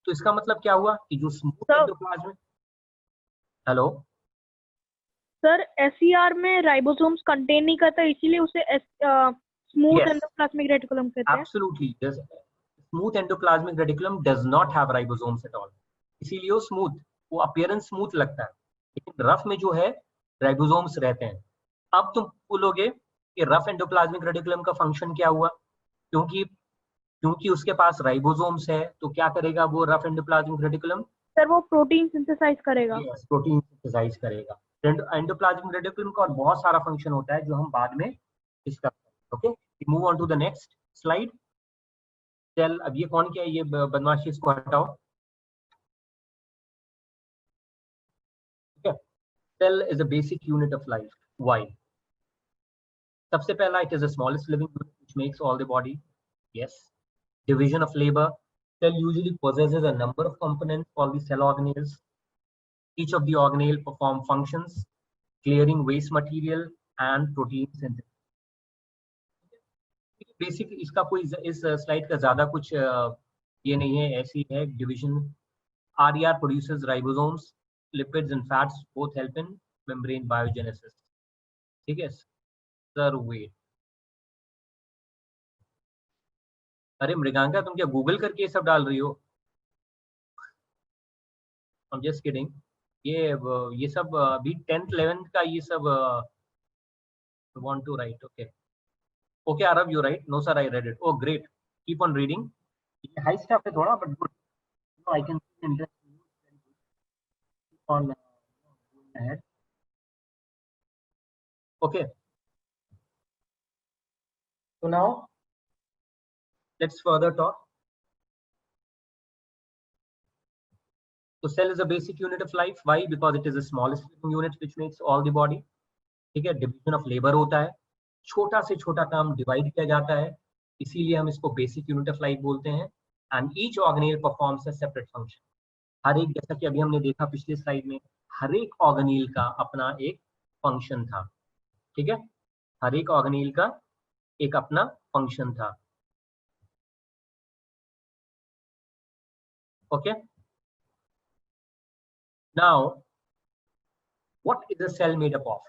तो इसका मतलब क्या हुआ कि जो smooth endoplasmic, hello sir, SER में राइबोसोम्स कंटेन नहीं करता, इसीलिए उसे स्मूथ Yes. एंडोप्लाज्मिक रेटिकुलम कहते हैं। Absolutely, smooth endoplasmic reticulum does not have ribosomes at all, इसीलिए वो स्मूथ, वो अपीयरेंस स्मूथ लगता है। लेकिन रफ में जो है राइबोसोम्स रहते हैं। अब तुम बोलोगे कि रफ एंडोप्लाज्मिक रेटिकुलम का फंक्शन क्या हुआ? क्योंकि उसके पास राइबोसोम्स है, तो क्या करेगा वो रफ एंडोप्लाज्मिक रेटिकुलम? सर, वो प्रोटीन सिंथेसाइज करेगा। Yes, प्रोटीन सिंथेसाइज करेगा। एंडोप्लाज्मिक रेटिकुलम का और बहुत सारा फंक्शन होता है जो हम बाद में डिस्कस करेंगे। Okay, move on to the next slide. Cell, अब ये कौन क्या है, ये बदमाशी, इसको हटाओ। ठीक है, cell is a basic unit of life. Why? सबसे पहला, it is the smallest living unit which makes all the body. Yes, division of labor. Cell usually possesses a number of components called the cell organelles. Each of the organelle perform functions, clearing waste material and protein synthesis. Basic इसका कोई इस slide का ज्यादा कुछ ये नहीं है, ऐसी है division. RER produces ribosomes, lipids and fats both help in membrane biogenesis. ठीक है सर, वेट, अरे मृगांका, तुम क्या गूगल करके ये सब डाल रही हो? I'm just kidding. ये सब अभी 10th 11th का ये सब want to write. Okay Arav, you write? No sir, I read it. Oh great, keep on reading. ये high stuff है थोड़ा, but good. No, I can see interest in you. Keep on going ahead. Okay, so now let's further talk. So cell is a basic unit of life. Why? Because it is the smallest unit which makes all the body. ठीक है, division of labour होता है, छोटा से छोटा काम divide किया जाता है, इसीलिए हम इसको बेसिक यूनिट ऑफ लाइफ बोलते हैं। And each organelle performs a separate function. हर एक, जैसा कि अभी हमने देखा पिछले स्लाइड में, हर एक ऑर्गेनेल का अपना एक फंक्शन था। ठीक है, हर एक ऑर्गेनेल का एक अपना फंक्शन था। Okay, now what is a cell made up of?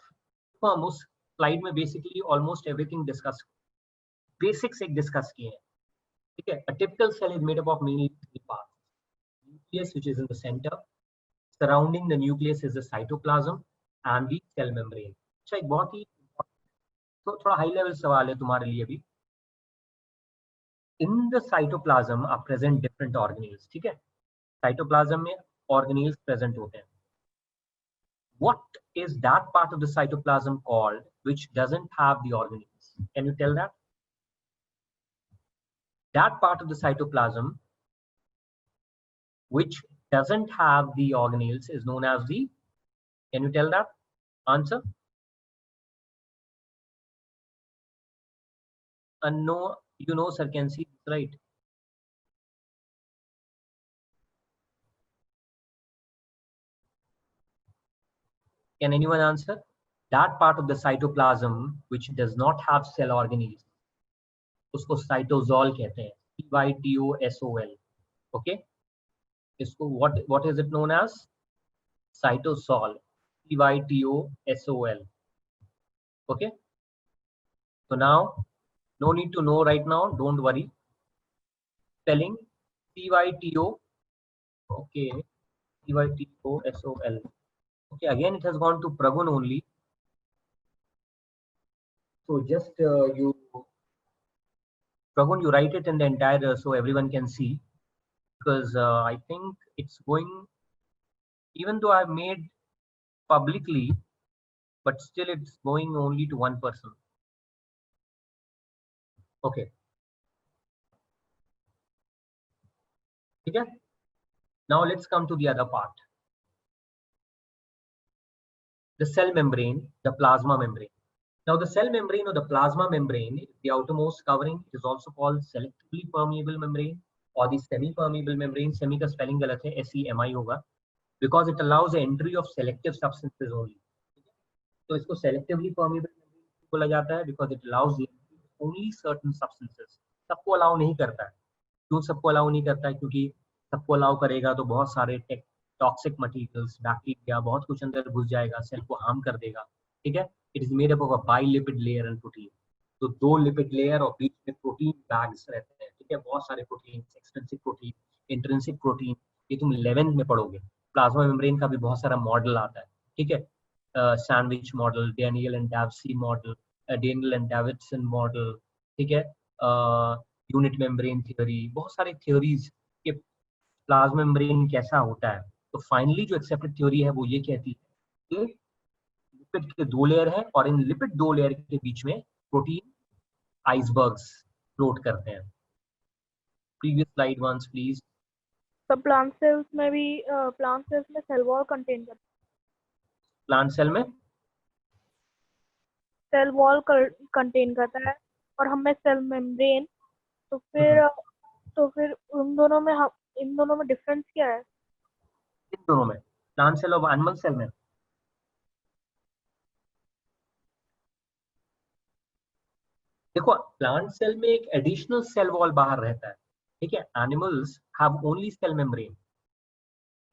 तो हम उस स्लाइड में basically almost everything discuss, basics एक डिस्कस किए हैं। ठीक है, a typical cell is made up of mainly three parts. Nucleus, which is in the center. Surrounding the nucleus is the cytoplasm and the cell membrane. अच्छा, एक बहुत ही तो थोड़ा हाई लेवल सवाल है तुम्हारे लिए भी। In the cytoplasm are present different organelles. ठीक है, साइटोप्लाज्म में organelles present होते हैं। What is that part of the cytoplasm called which doesn't have the organelles? Can you tell that? That part of the cytoplasm which doesn't have the organelles is known as the Can you tell that answer? No, you know, sir, can see, right? Can anyone answer? That part of the cytoplasm which does not have cell organelles, उसको cytosol कहते हैं, cytosol. Okay, इसको what is it known as? Cytosol, cytosol. Okay, so now no need to know right now, don't worry. Spelling cyto, okay, cytosol. Okay, again it has gone to Pragun only. So just Pragun, you write it in the entire so everyone can see, because I think it's going, even though I've made publicly, but still it's going only to one person. Okay. Okay. Now let's come to the other part. The cell membrane, the plasma membrane. Now the cell membrane or the plasma membrane, the outermost covering, is also called selectively permeable membrane or the semi-permeable membrane. Semi का spelling गलत है, SEMI होगा, because it allows the entry of selective substances only. तो इसको selectively permeable membrane बोला जाता है because it allows the entry of only certain substances. सबको allow नहीं करता है. क्यों सबको allow नहीं करता है? क्योंकि सबको allow करेगा तो बहुत सारे टॉक्सिक मटेरियल्स, बैक्टीरिया, बहुत कुछ अंदर घुस जाएगा, सेल को हार्म कर देगा. ठीक है. It is made up of a bilipid layer and protein. तो दो लिपिड लेयर और बीच में प्रोटीन बैग्स रहते हैं. ठीक है. बहुत सारे protein, extrinsic protein, intrinsic protein, ये तुम 11th में पढ़ोगे. प्लाज्मा मेम्ब्रेन का भी बहुत सारा मॉडल आता है. ठीक है. Sandwich model, Daniel and Davson model, Daniel and Davidson model. ठीक है. यूनिट मेम्ब्रेन थ्योरी, बहुत सारे थ्योरीज के प्लाज्मा मेम्ब्रेन कैसा होता है. तो फाइनली जो एक्सेप्टेड थ्योरी है वो ये कहती है कि लिपिड के दो लेयर हैं और इन लिपिड दो लेयर के बीच में प्रोटीन आइसबर्ग्स फ्लोट करते हैं. Previous slide once please. तो प्लांट सेल्स में भी प्लांट सेल्स में सेल वॉल कंटेन करता है. प्लांट सेल में सेल वॉल कंटेन करता है और हमें सेल मेम्ब्रेन. तो फिर इन दोनों में डिफरेंस क्या है? इन दोनों में प्लांट सेल और एनिमल सेल में देखो, प्लांट सेल में एक एडिशनल सेल वॉल बाहर रहता है. ठीक है. Animals have only cell membrane.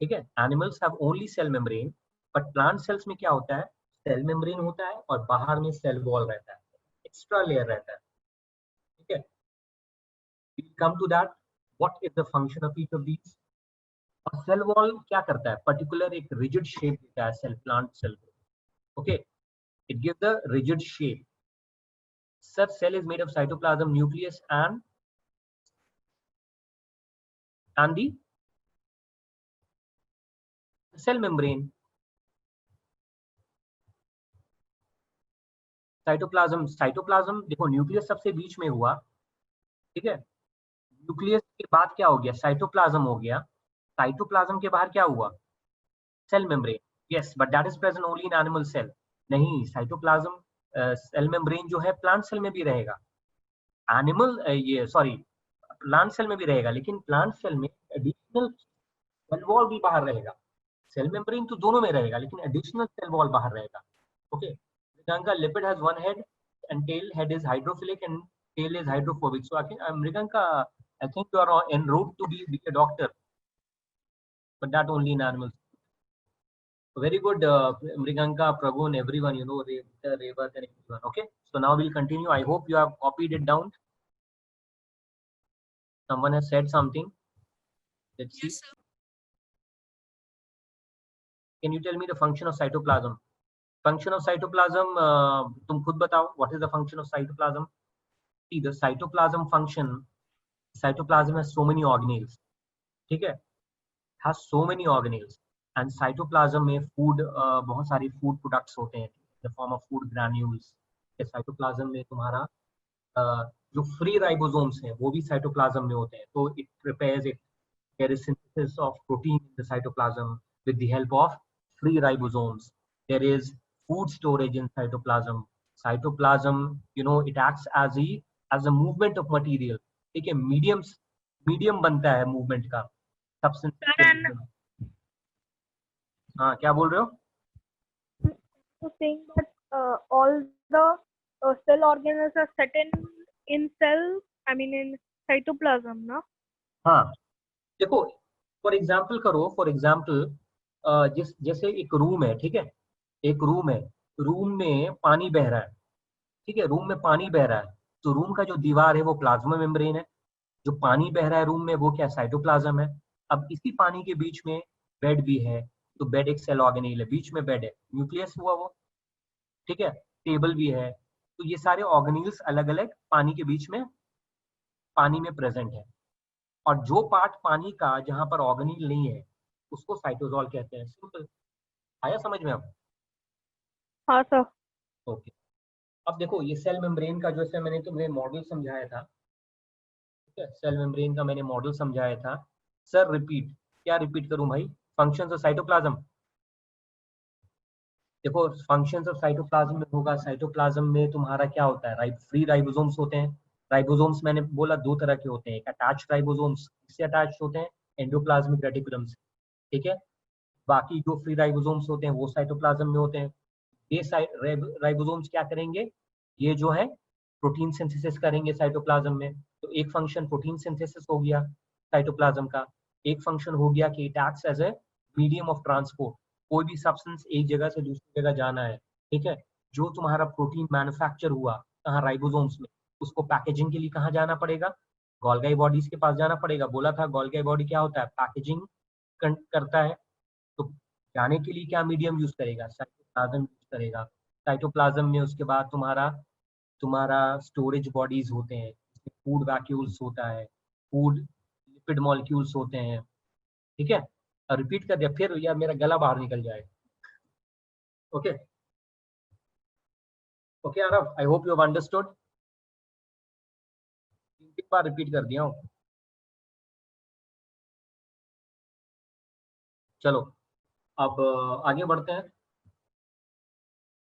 ठीक है. Animals have only cell membrane, but plant cells में क्या होता है? सेल मेम्ब्रेन होता है और बाहर में सेल वॉल रहता है, एक्स्ट्रा लेयर रहता है. ठीक है. We'll come to that. What is the function of each of these? और सेल वॉल क्या करता है? पर्टिकुलर एक रिजिड शेप देता है सेल, प्लांट सेल को. Okay. It gives the rigid shape. Such cell is made of cytoplasm, nucleus, and the cell membrane. Cytoplasm देखो, nucleus सबसे बीच में हुआ. ठीक है. न्यूक्लियस के बाद क्या हो गया? साइटोप्लाज्म हो गया. साइटोप्लाज्म के बाहर क्या हुआ? Cell membrane. Yes, but that is present only in animal cell. नहीं, साइटोप्लाज्म सेल मेम्ब्रेन जो है प्लांट सेल में भी रहेगा. प्लांट सेल में भी रहेगा, लेकिन प्लांट सेल में एडिशनल सेल वॉल भी बाहर रहेगा. सेल मेम्ब्रेन तो दोनों में रहेगा, लेकिन एडिशनल सेल वॉल बाहर रहेगा. Okay. Mriganka, lipid has one head and tail. Head is hydrophilic and tail is hydrophobic. So Mriganka, I think you are en route to be a doctor, but that only in animals. Very good, Mriganka, Pragun, everyone, you know, Revat and everyone. Okay, so now we'll continue. I hope you have copied it down. Someone has said something. Let's see. Yes, sir. Can you tell me the function of cytoplasm? Function of cytoplasm, tum khud batao. What is the function of cytoplasm? See, the cytoplasm function. Cytoplasm has so many organelles. ठीक है? Has so many organelles. And cytoplasm में food, बहुत सारी food products होते हैं, the form of food granules. cytoplasm में तुम्हारा जो free ribosomes हैं वो भी cytoplasm में होते हैं. तो it prepares it. There is synthesis of protein in the cytoplasm with the help of free ribosomes. there is food storage in cytoplasm. Cytoplasm, you know, it acts as a movement of material. ठीक है, medium बनता है movement का substance के Sir, and बीच में। हाँ, क्या बोल रहे हो? so saying that all the cell organelles are set in cell, I mean in cytoplasm, na? हाँ, देखो, फॉर एग्जाम्पल जैसे एक रूम है, ठीक है, एक रूम है, रूम में पानी बह रहा है, ठीक है, रूम में पानी बह रहा है, तो रूम का जो दीवार है वो प्लाज्मा मेम्ब्रेन है, जो पानी बह रहा है रूम में वो क्या, साइटोप्लाज्म है। अब इसी पानी के बीच में बेड भी है, तो बेड एक सेल ऑर्गेनेल है, बीच में बेड है, न्यूक्लियस हुआ वो, ठीक है, टेबल भी है, तो ये सारे ऑर्गेनेल्स अलग अलग पानी के बीच में, पानी में प्रेजेंट है। और जो पार्ट पानी का जहां पर ऑर्गेनेल नहीं है उसको साइटोजोल कहते हैं। सिंपल, आया समझ में अब? हाँ सर। ओके, अब देखो ये सेल मेम्ब्रेन का, जैसे मैंने तुम्हें मॉडल समझाया था, ठीक है, सेल मेम्ब्रेन का मैंने मॉडल समझाया था। सर रिपीट, क्या रिपीट करूं भाई? Functions of cytoplasm. देखो फंक्शंस ऑफ साइटोप्लाज्म में होगा, साइटोप्लाज्म में तुम्हारा क्या होता है, फ्री राइबोसोम्स होते हैं। राइबोसोम्स मैंने बोला दो तरह के होते हैं, एक अटैच राइबोसोम्स, इससे अटैच होते हैं एंडोप्लाज्मिक रेटिकुलम से, ठीक है, बाकी जो फ्री राइबोसोम्स होते हैं वो साइटोप्लाज्म में होते हैं। ये राइबोसोम्स क्या करेंगे, ये जो है प्रोटीन सिंथेसिस करेंगे साइटोप्लाज्म में। तो एक फंक्शन प्रोटीन सिंथेसिस हो गया साइटोप्लाज्म का, एक फंक्शन हो गया कि it acts as a medium of transport. कोई भी सब्सटेंस एक जगह से दूसरी जगह जाना है, ठीक है, जो तुम्हारा प्रोटीन मैन्युफैक्चर हुआ कहाँ, राइबोसोम्स में, उसको पैकेजिंग के लिए कहाँ जाना पड़ेगा, गोल्गी बॉडीज के पास जाना पड़ेगा। बोला था गोल्गी बॉडी क्या होता है, पैकेजिंग करता है। तो जाने के लिए क्या मीडियम यूज करेगा, साइटोप्लाज्म यूज करेगा। साइटोप्लाज्म में उसके बाद तुम्हारा तुम्हारा स्टोरेज बॉडीज होते हैं, फूड वैक्यूल्स होता है, फूड लिपिड मॉलिक्यूल्स होते हैं, ठीक है। रिपीट कर दिया फिर यार मेरा गला बाहर निकल जाए। Okay okay Aarav, I hope you have understood. तीन बार रिपीट कर दिया हूँ। चलो अब आगे बढ़ते हैं।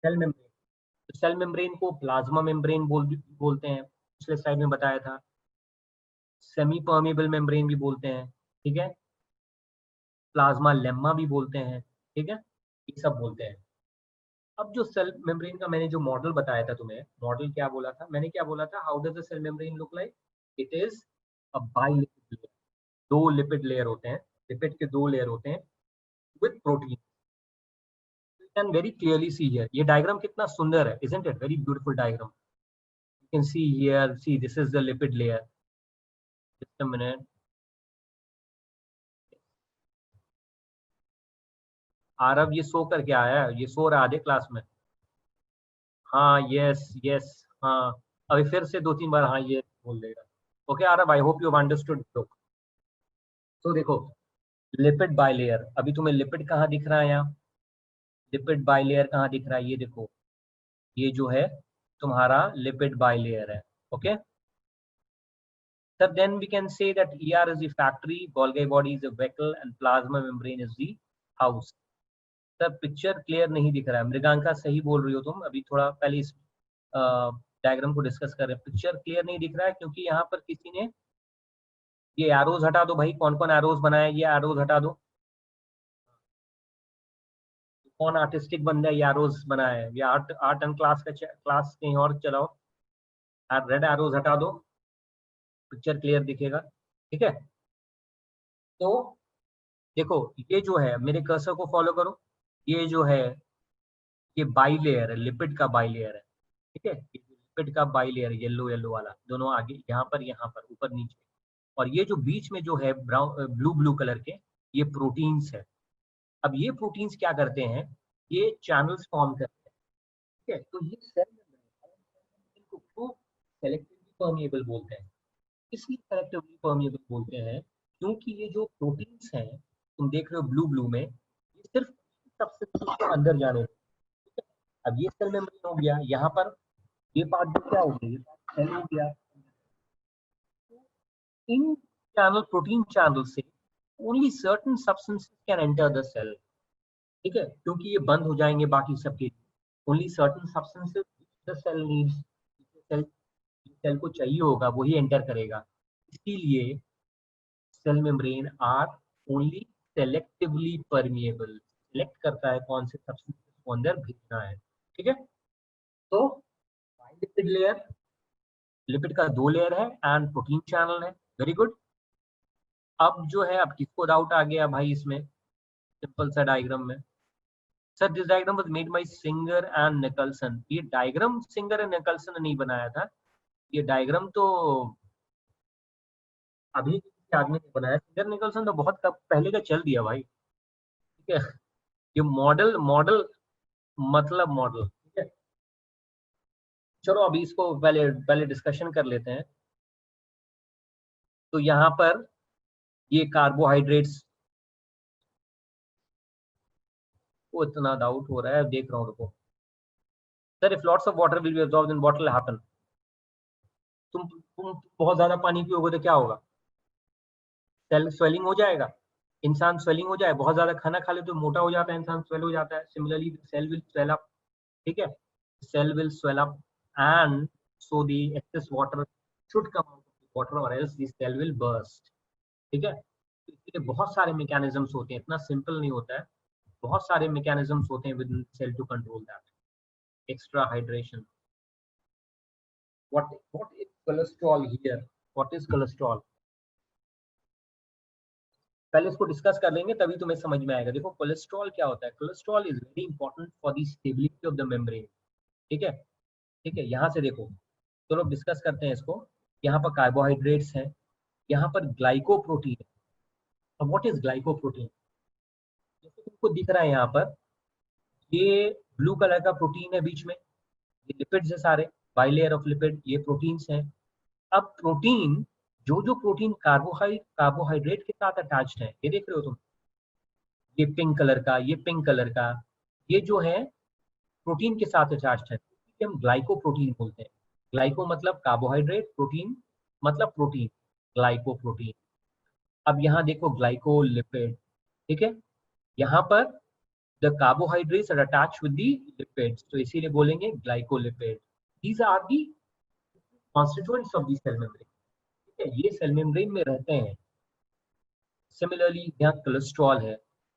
सेल मेम्ब्रेन, सेल मेम्ब्रेन को प्लाज्मा मेम्ब्रेन बोलते हैं, पिछले स्लाइड में बताया था। सेमी परमेबल मेम्ब्रेन भी बोलते हैं, ठीक है, प्लाज्मा लेम्मा भी बोलते हैं, ठीक है, ये सब बोलते हैं। अब जो सेल मेम्ब्रेन का मैंने जो मॉडल बताया था तुम्हें, मॉडल क्या बोला था मैंने, क्या बोला था, how does the cell membrane look like, it is a bilipid layer. दो लिपिड लेयर होते हैं, लिपिड के दो लेयर होते हैं with protein. You can very clearly see here, ये डायग्राम कितना सुंदर है, isn't it very beautiful diagram? You can see here, see this is the lipid layer. Just a minute. Aarav ये सो करके आया है, ये सो रहा आधे क्लास में। हाँ यस यस, हाँ अभी फिर से दो तीन बार हाँ ये बोल देगा। Okay Aarav, I hope you have understood. तो देखो लिपिड बाइलेयर, अभी तुम्हें लिपिड कहाँ दिख रहा है, यहाँ लिपिड बाइलेयर कहाँ दिख रहा है, ये देखो, ये जो है तुम्हारा लिपिड बाइलेयर है। Okay sir, then we can say that ER is the factory, Golgi body is the vehicle, and plasma membrane is the house. Sir picture clear नहीं दिख रहा है, मृगांका सही बोल रही हो तुम, अभी थोड़ा पहले इस डायग्राम को डिस्कस कर रहे हैं, पिक्चर क्लियर नहीं दिख रहा है क्योंकि यहाँ पर किसी ने ये एरोज हटा दो भाई, कौन कौन एरोज बनाया, ये एरोज हटा दो, कौन आर्टिस्टिक बंदा है ये एरोज बनाया है, ये आर्ट एंड क्लास का क्लास कहीं और चलाओ, रेड एरोज हटा दो, पिक्चर क्लियर दिखेगा, ठीक है। तो देखो ये जो है, मेरे कर्सर को फॉलो करो, ये जो है ये बाई लेयर है, लिपिड का बाई लेयर है, ठीक है, लिपिड का बाई लेयर, येलो येलो वाला, दोनों आगे यहाँ पर ऊपर नीचे, और ये जो बीच में जो है ब्राउन ब्लू ब्लू कलर के, ये प्रोटीन्स है। अब ये प्रोटीन्स क्या करते हैं, ये चैनल्स फॉर्म करते हैं, ठीक है। तो ये सेल मेम्ब्रेन को सेलेक्टिवली परमिएबल बोलते हैं। इसलिए सेलेक्टिवली परमिएबल बोलते हैं क्योंकि ये जो प्रोटीन्स हैं, तुम देख रहे हो ब्लू ब्लू में, ये सिर्फ सब्सटेंस के अंदर जाने, अब ये सेल मेम्ब्रेन हो गया, यहाँ पर ये पार्ट जो क्या हो गया, सेल हो गया। इन चैनल, प्रोटीन चैनल से only certain substances can enter the cell, ठीक है, क्योंकि ये बंद हो जाएंगे बाकी सबके लिए। Only certain substances the cell needs, cell को चाहिए होगा वही एंटर करेगा। इसीलिए cell membrane are only selectively permeable, select करता है कौन से सब्सटेंसेस को अंदर भेजना है। ठीक है, तो लिपिड लेयर, लिपिड का 2 लेयर है एंड प्रोटीन चैनल है। Very good. अब जो है, अब किसको डाउट आ गया भाई इसमें सिंपल सा डायग्राम में? Sir this diagram was made by singer and Nicolson. ये डायग्राम सिंगर एंड निकलसन ने नहीं बनाया था, ये डायग्राम तो अभी किसी आदमी ने बनाया। सिंगर निकलसन तो बहुत कब पहले का चल दिया भाई। ठीक है, ये मॉडल मॉडल मतलब मॉडल। ठीक है, चलो अभी इसको पहले पहले डिस्कशन कर लेते हैं। तो यहाँ पर ये कार्बोहाइड्रेट्स को इतना डाउट हो रहा है, देख रहा हूँ, रुको। Sir if lots of water will be absorbed in water will happen. तुम बहुत ज्यादा पानी पियोगे तो क्या होगा? सेल स्वेलिंग हो जाएगा, इंसान स्वेलिंग हो जाए। बहुत ज्यादा खाना खा ले तो मोटा हो जाता है इंसान, स्वेल हो जाता है। Similarly cell will swell up. ठीक है, cell will swell up and so the excess water should come out of the water or else the cell will burst. ठीक है, तो इसके बहुत सारे मैकेनिज्म्स होते हैं, इतना सिंपल नहीं होता है। बहुत सारे मैकेनिज्म्स होते हैं with in cell to control that. Extra hydration. what is cholesterol here? What is cholesterol? पहले इसको डिस्कस कर लेंगे तभी तुम्हें समझ में आएगा। देखो कोलेस्ट्रॉल क्या होता है। Cholesterol is very important for the stability of the membrane. ठीक है, ठीक है, यहाँ से देखो, चलो डिस्कस करते हैं इसको। यहाँ पर कार्बोहाइड्रेट्स हैं, यहाँ पर ग्लाइकोप्रोटीन है। अब व्हाट इज ग्लाइकोप्रोटीन? जैसे तुमको दिख रहा है यहाँ पर, ये ब्लू कलर का प्रोटीन है बीच में, ये लिपिड्स है सारे, बाइलेयर ऑफ लिपिड, ये प्रोटीन्स हैं। अब प्रोटीन, जो जो प्रोटीन कार्बोहाइड्रेट के साथ अटैच्ड है, ये देख रहे हो तुम, ये पिंक कलर का, ये पिंक कलर का, ये जो है प्रोटीन के साथ अटैच्ड है, तो हम ग्लाइकोप्रोटीन बोलते हैं। ग्लाइको मतलब कार्बोहाइड्रेट, प्रोटीन मतलब प्रोटीन, ग्लाइकोप्रोटीन। अब यहाँ देखो ग्लाइकोलिपिड। ठीक है, यहाँ पर the carbohydrates are attached with the lipids, तो इसीलिए बोलेंगे glycolipid. These are the constituents of the cell membrane. ठीक है, ये सेल मेम्ब्रेन में रहते हैं। Similarly, यहाँ कोलेस्ट्रॉल है,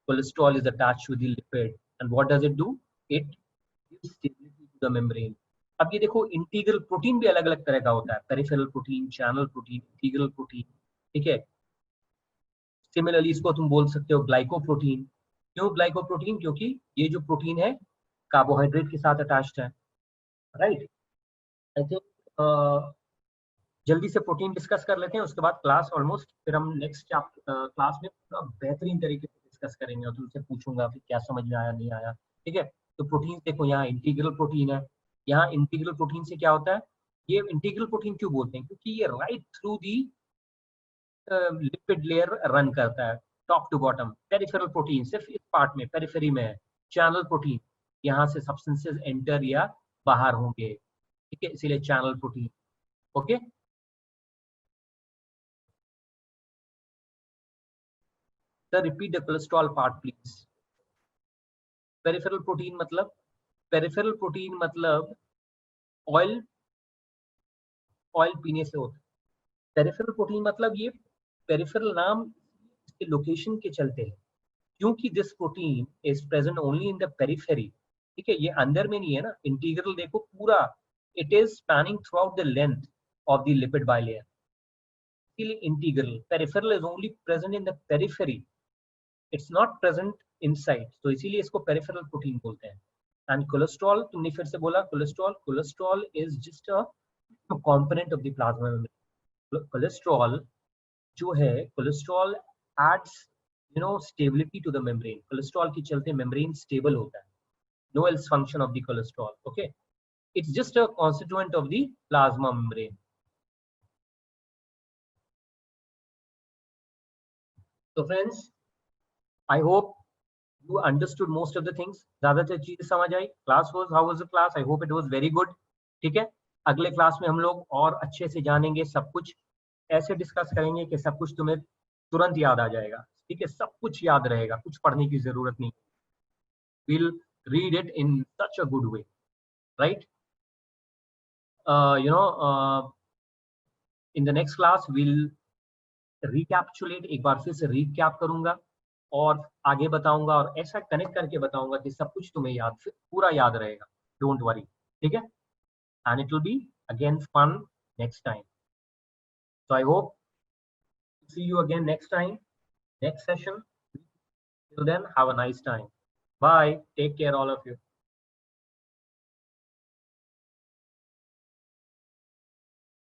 cholesterol is attached to the lipid and what does it do? It gives stability to the membrane. अब ये देखो इंटीग्रल प्रोटीन भी अलग अलग तरह का होता है, peripheral protein, channel protein, integral protein. ठीक है, सिमिलरली इसको तुम बोल सकते हो ग्लाइकोप्रोटीन। क्यों ग्लाइकोप्रोटीन? क्योंकि ये जो प्रोटीन है कार्बोहाइड्रेट के साथ अटैच्ड है। राइट, आई थिंक जल्दी से प्रोटीन डिस्कस कर लेते हैं, उसके बाद क्लास ऑलमोस्ट, फिर हम नेक्स्ट क्लास में पूरा बेहतरीन तरीके से डिस्कस करेंगे और तुमसे पूछूंगा फिर क्या समझ में आया नहीं आया। ठीक है, तो प्रोटीन देखो, यहाँ इंटीग्रल प्रोटीन है। यहाँ इंटीग्रल प्रोटीन से क्या होता है? ये इंटीग्रल प्रोटीन क्यों बोलते हैं? क्योंकि ये right through the lipid layer run करता है, top to bottom. Peripheral protein सिर्फ इस पार्ट में, पेरिफेरी में है। चैनल प्रोटीन, यहाँ से सब्सटेंसेस एंटर या बाहर होंगे। ठीक है, इसीलिए channel protein. Okay, Sir, repeat the cholesterol part, please. Peripheral protein मतलब ऑयल, ऑयल पीने से होता है। पेरिफेरल प्रोटीन मतलब ये पेरिफेरल नाम इसके लोकेशन के चलते हैं, क्योंकि this protein is present only in the periphery. ठीक है, ये अंदर में नहीं है ना। इंटीग्रल देखो पूरा, it is spanning throughout the length of the lipid bilayer, इसीलिए integral. Peripheral is only present in the periphery, it's not present inside, तो इसीलिए इसको पेरिफेरल प्रोटीन बोलते हैं। एंड कोलेस्ट्रॉल, तुमने फिर से बोला cholesterol, cholesterol is just a component of the plasma membrane. Cholesterol जो है, cholesterol aids stability to the membrane. Cholesterol के चलते मेम्ब्रेन स्टेबल होता है। No else function of the cholesterol. Okay, it's just a constituent of the plasma membrane. तो friends, I hope you understood most of the things. ज्यादातर चीजें समझ आई। Class was, how was the class? I hope it was very good. ठीक है, अगले class में हम लोग और अच्छे से जानेंगे, सब कुछ ऐसे डिस्कस करेंगे कि सब कुछ तुम्हें तुरंत याद आ जाएगा। ठीक है, सब कुछ याद रहेगा, कुछ पढ़ने की जरूरत नहीं। we'll read it in such a good way, right? In the next class we'll recapitulate, एक बार फिर से recap करूंगा और आगे बताऊंगा और ऐसा कनेक्ट करके बताऊंगा कि सब कुछ तुम्हें याद, पूरा याद रहेगा, डोंट वरी, ठीक है? And it will be again fun next time. So I hope to see you again next time, next session. Till then, have a nice time. Bye. Take care, all of you.